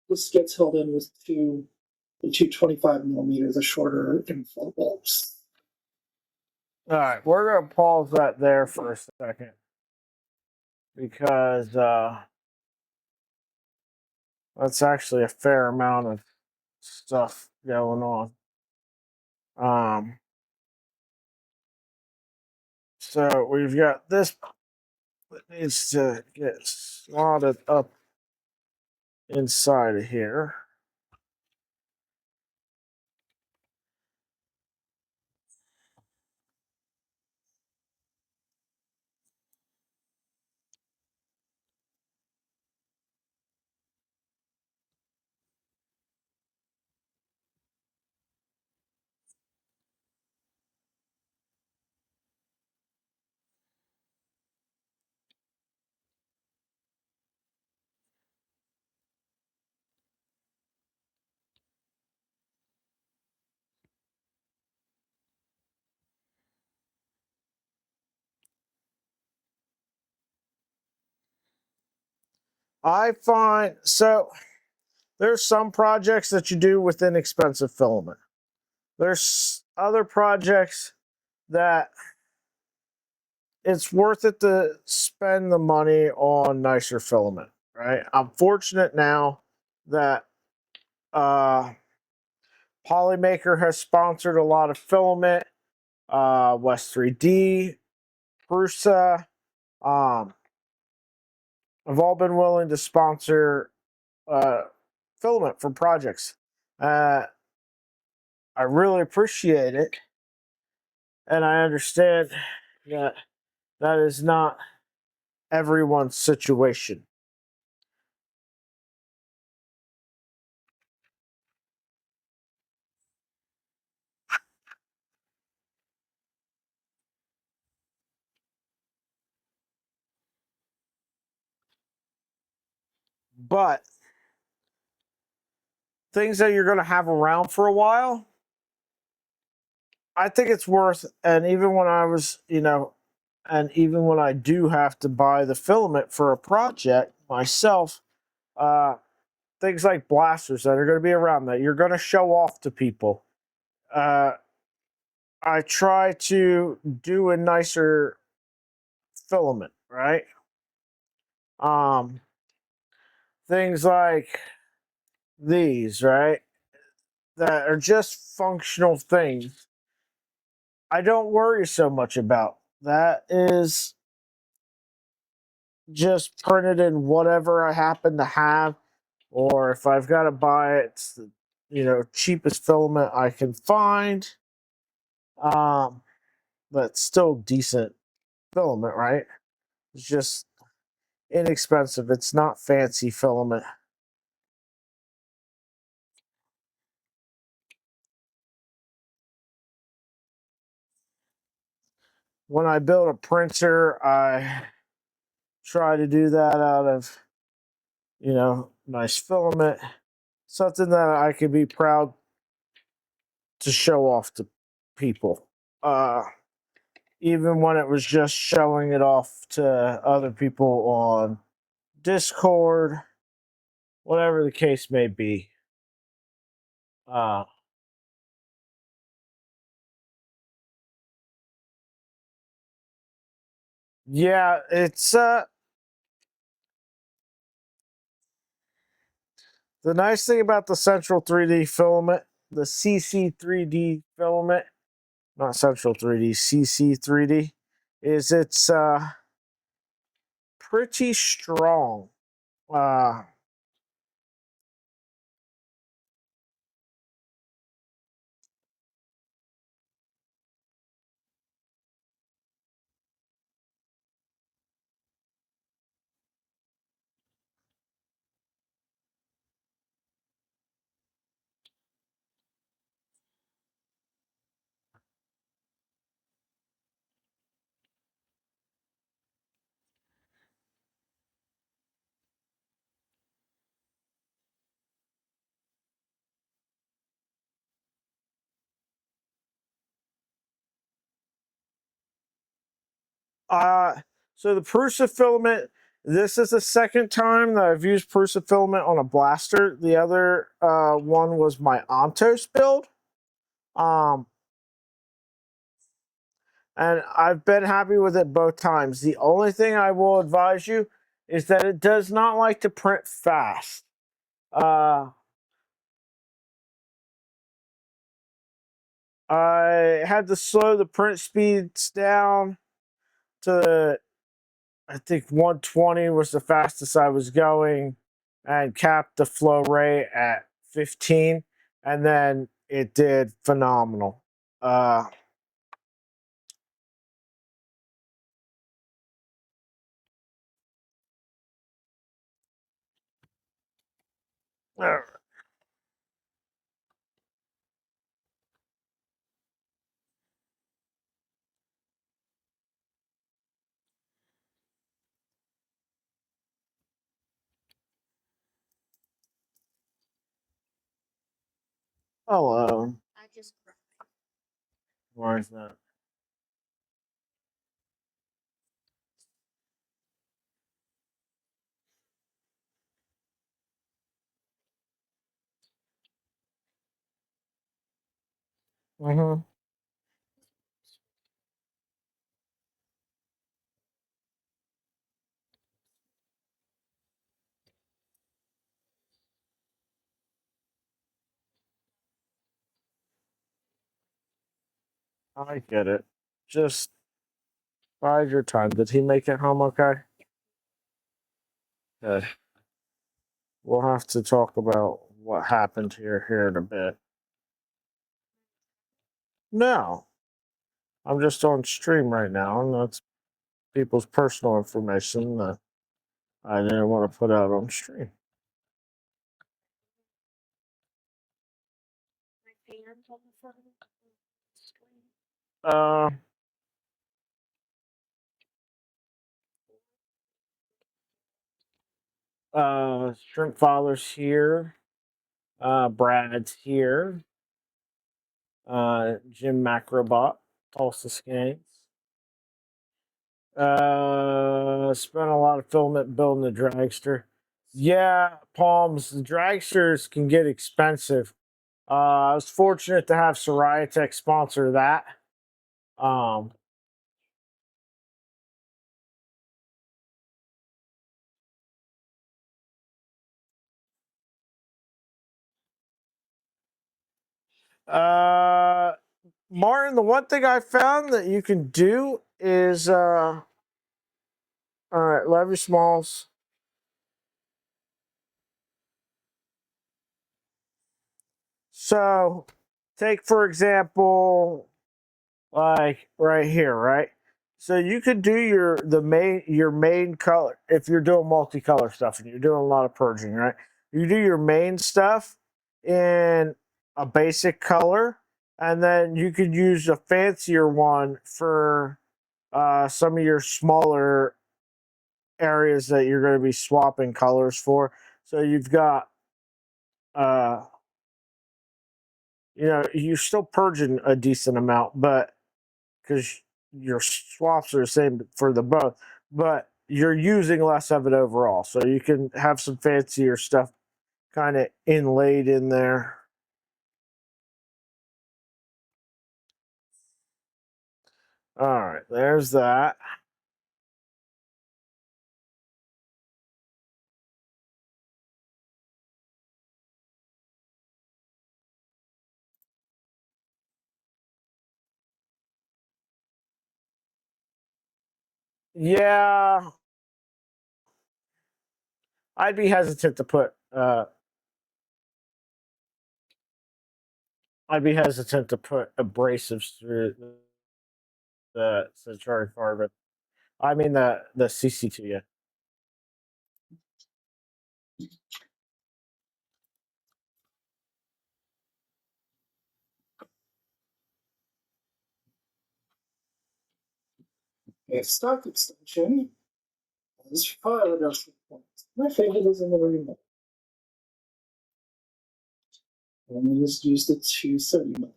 This gets held in with the 225 millimeter, the shorter inflow bolts. All right, we're going to pause that there for a second because that's actually a fair amount of stuff going on. So we've got this that needs to get slotted up inside of here. I find so there's some projects that you do with inexpensive filament. There's other projects that it's worth it to spend the money on nicer filament, right? I'm fortunate now that Polymaker has sponsored a lot of filament, West 3D, Prusa, have all been willing to sponsor filament for projects. I really appreciate it, and I understand that that is not everyone's situation. But things that you're going to have around for a while, I think it's worth, and even when I was, and even when I do have to buy the filament for a project myself, things like blasters that are going to be around that you're going to show off to people. I try to do a nicer filament, right? Things like these, right, that are just functional things, I don't worry so much about. That is just printed in whatever I happen to have, or if I've got to buy it, it's the cheapest filament I can find. But still decent filament, right? It's just inexpensive. It's not fancy filament. When I build a printer, I try to do that out of, nice filament, something that I can be proud to show off to people. Even when it was just showing it off to other people on Discord, whatever the case may be. Uh, yeah, it's the nice thing about the Central 3D filament, the CC3D filament, not Central 3D, CC3D, is it's pretty strong. Uh, Uh, so the Prusa filament, this is the second time that I've used Prusa filament on a blaster. The other one was my Ontos build. Um, and I've been happy with it both times. The only thing I will advise you is that it does not like to print fast. I had to slow the print speeds down to, I think 120 was the fastest I was going, and capped the flow rate at 15, and then it did phenomenal. Uh, hello. Why is that? Mm-hmm. I get it. Just bide your time. Did he make it home okay? Good. We'll have to talk about what happened here in a bit. No, I'm just on stream right now, and that's people's personal information that I didn't want to put out on stream. Uh, Shrimp Father's here. Brad's here. Jim Macrobot, Tulsa Skanks. Spent a lot of filament building the dragster. Yeah, Palms, the dragsters can get expensive. I was fortunate to have Soraya sponsor that. Um, Martin, the one thing I found that you can do is all right, levy smalls. So, take for example, like right here, right? So you could do your main color if you're doing multicolor stuff and you're doing a lot of purging, right? You do your main stuff in a basic color, and then you could use a fancier one for some of your smaller areas that you're going to be swapping colors for. So you've got uh you're still purging a decent amount, but because your swaps are the same for the both, but you're using less of it overall. So you can have some fancier stuff kind of inlaid in there. All right, there's that. Yeah, I'd be hesitant to put. I'd be hesitant to put abrasives through the Centauri carbon. I mean the CC2. Yeah. A stock extension has file adjustment points. My favorite is in the remote. And we just use the 230mm.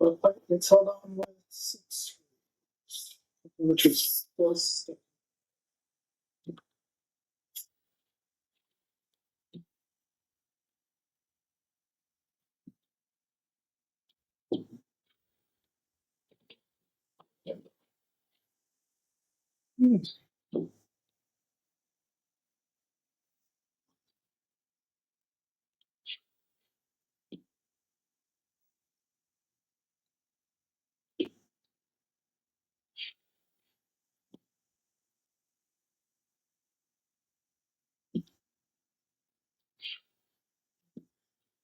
But it's held on with 6 screws, which is plus.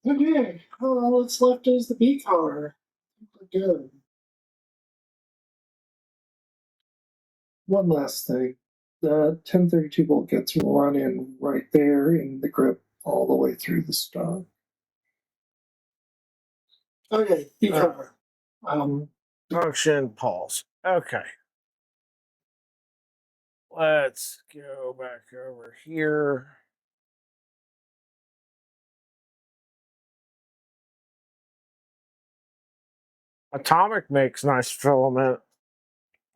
Okay, all that's left is the B car. We're good. One last thing. The 1032 bolt gets run in right there in the grip all the way through the stock. Okay, B car. Function pulse. Okay. Let's go back over here. Atomic makes nice filament.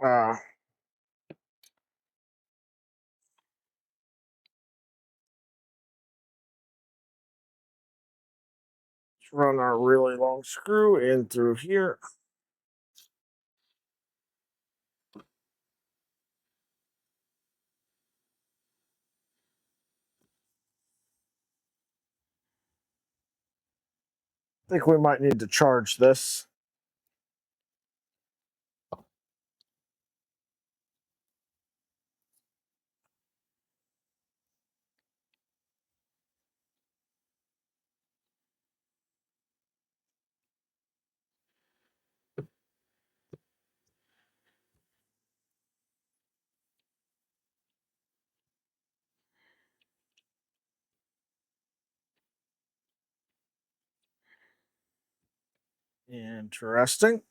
Let's run our really long screw in through here. I think we might need to charge this. Interesting.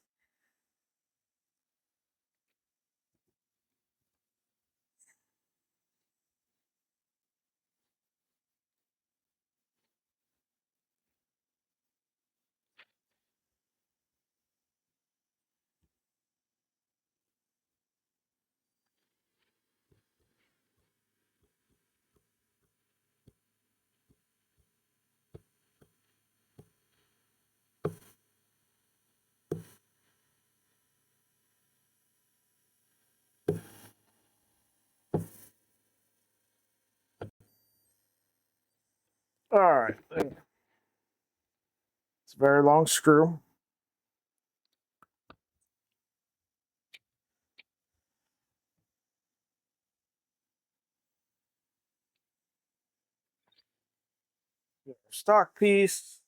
All right. It's a very long screw. Stock piece.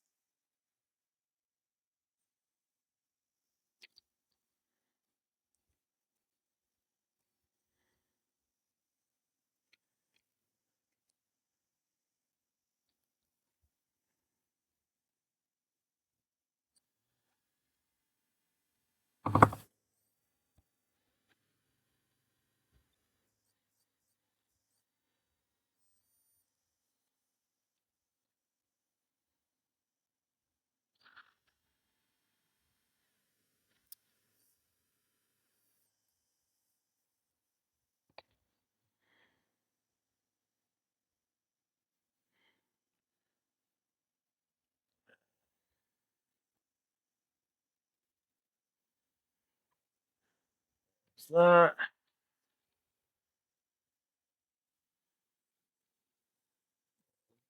It's that.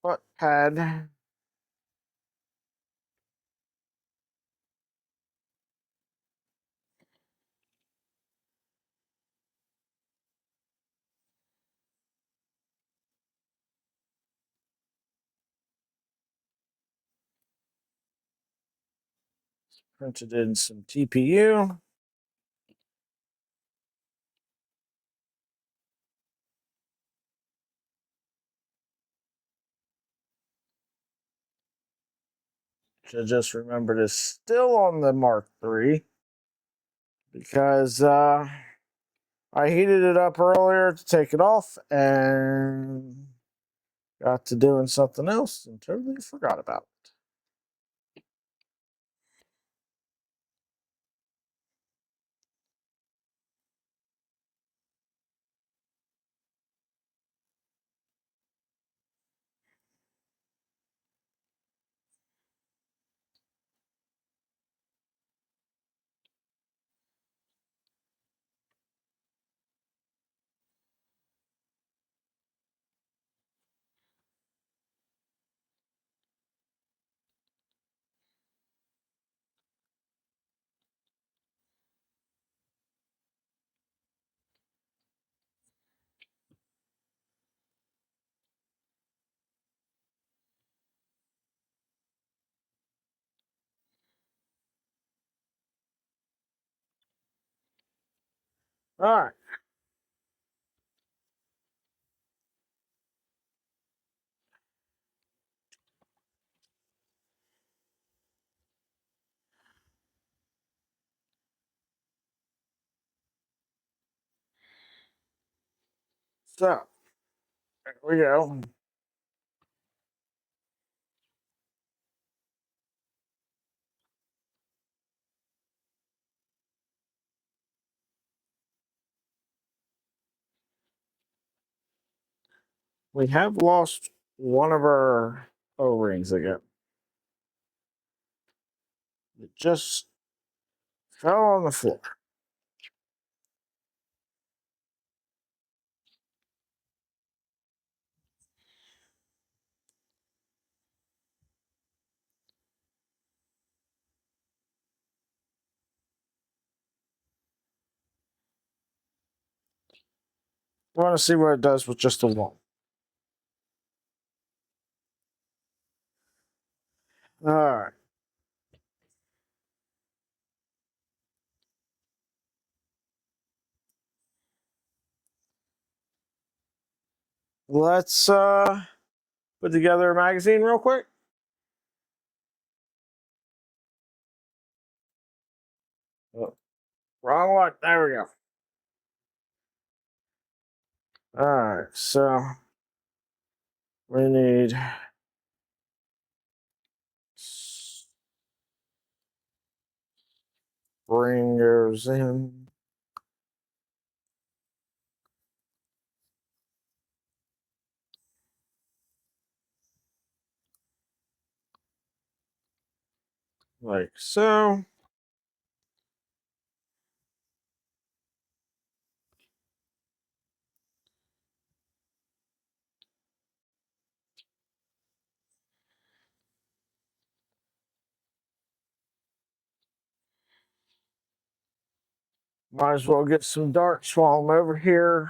Butt pad. Printed in some TPU. Should just remembered it's still on the Mark III because I heated it up earlier to take it off and got to doing something else and totally forgot about it. All right. So there we go. We have lost one of our O-rings again. It just fell on the floor. I want to see what it does with just the one. All right. Let's put together a magazine real quick. Oh, wrong one. There we go. All right. So we need springers in. Like so. Might as well get some darts while I'm over here.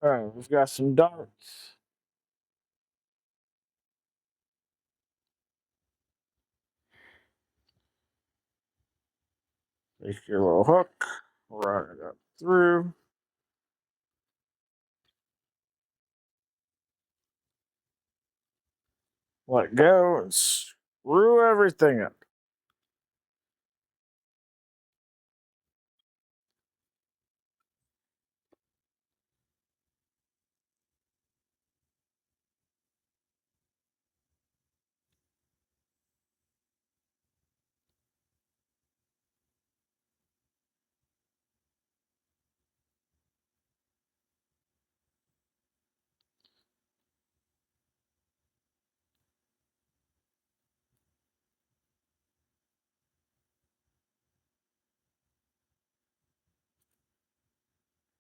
All right, we've got some darts. Take your little hook, run it up through. Let go and screw everything up.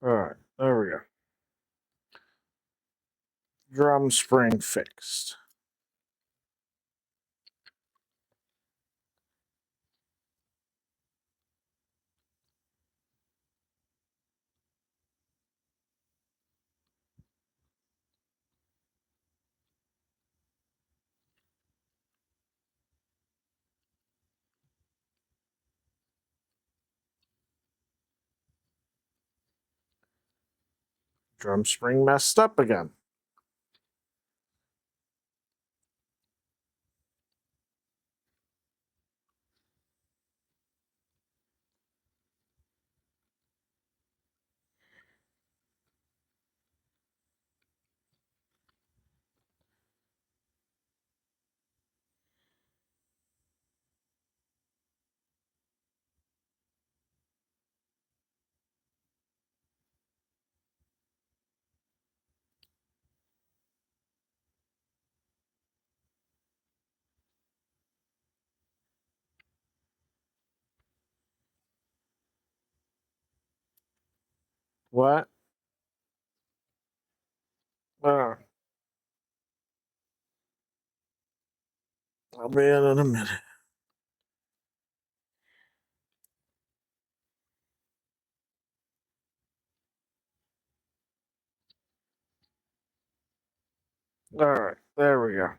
All right, there we go. Drum spring fixed. Drum spring messed up again. What? Uh, I'll be in a minute. All right, there we go.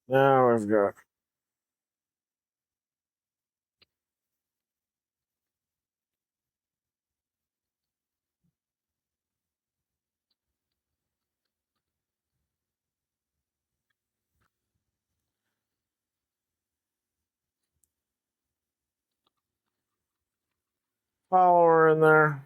Now we've got follower in there.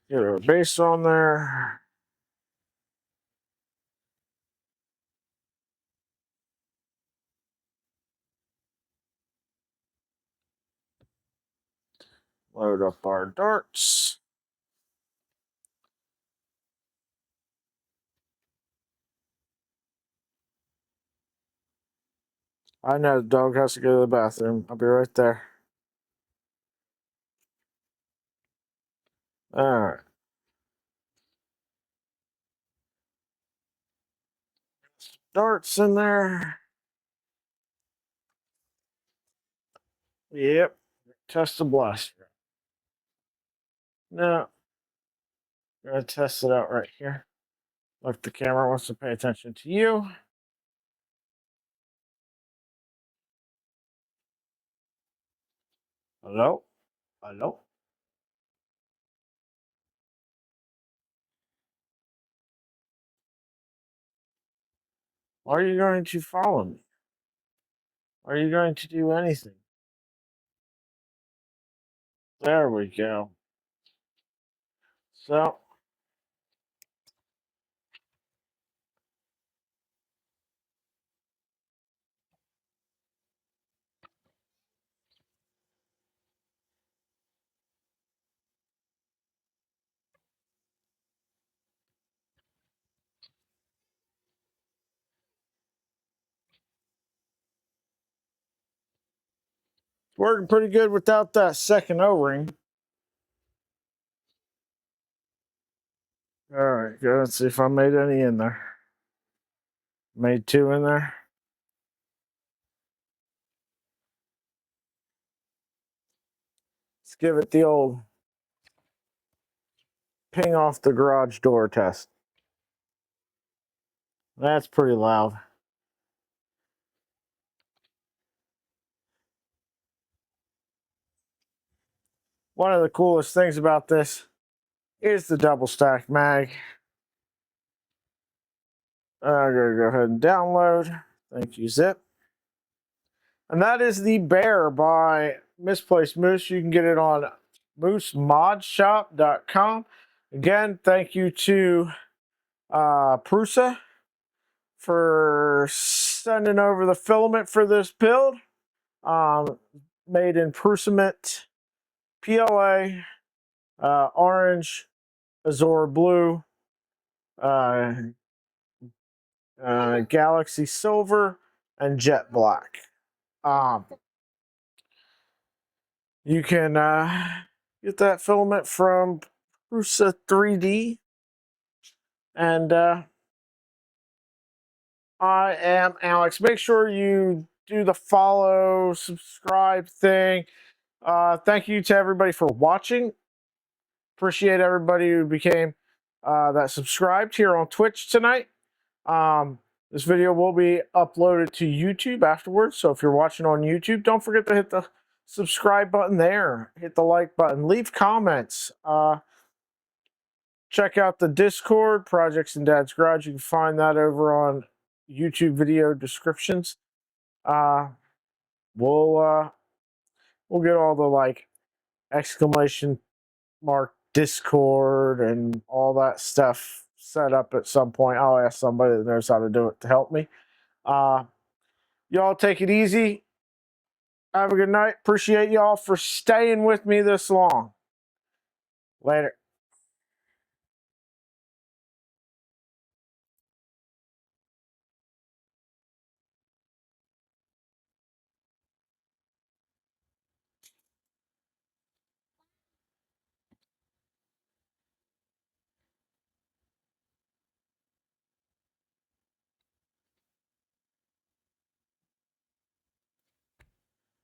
Get our base on there. Load up our darts. I know the dog has to go to the bathroom. I'll be right there. All right. Darts in there. Yep. Test the blaster. No. I'm going to test it out right here. If the camera wants to pay attention to you. Hello? Hello? Are you going to follow me? Are you going to do anything? There we go. So, working pretty good without that second O-ring. All right, good. Let's see if I made any in there. Made 2 in there. Let's give it the old ping off the garage door test. That's pretty loud. One of the coolest things about this is the double stack mag. I'm going to go ahead and download. Thank you, Zip. And that is the Bear by Misplaced Moose. You can get it on moosemodshop.com. Again, thank you to Prusa for sending over the filament for this build. Made in Prusament, PLA, orange, Azure blue, Galaxy silver, and jet black. You can get that filament from Prusa 3D. And I am Alex. Make sure you do the follow, subscribe thing. Thank you to everybody for watching. Appreciate everybody who became that subscribed here on Twitch tonight. This video will be uploaded to YouTube afterwards. So if you're watching on YouTube, don't forget to hit the subscribe button there. Hit the like button. Leave comments. Check out the Discord, Projects in Dad's Garage. You can find that over on YouTube video descriptions. We'll get all the like exclamation mark Discord and all that stuff set up at some point. I'll ask somebody that knows how to do it to help me. Y'all take it easy. Have a good night. Appreciate y'all for staying with me this long. Later.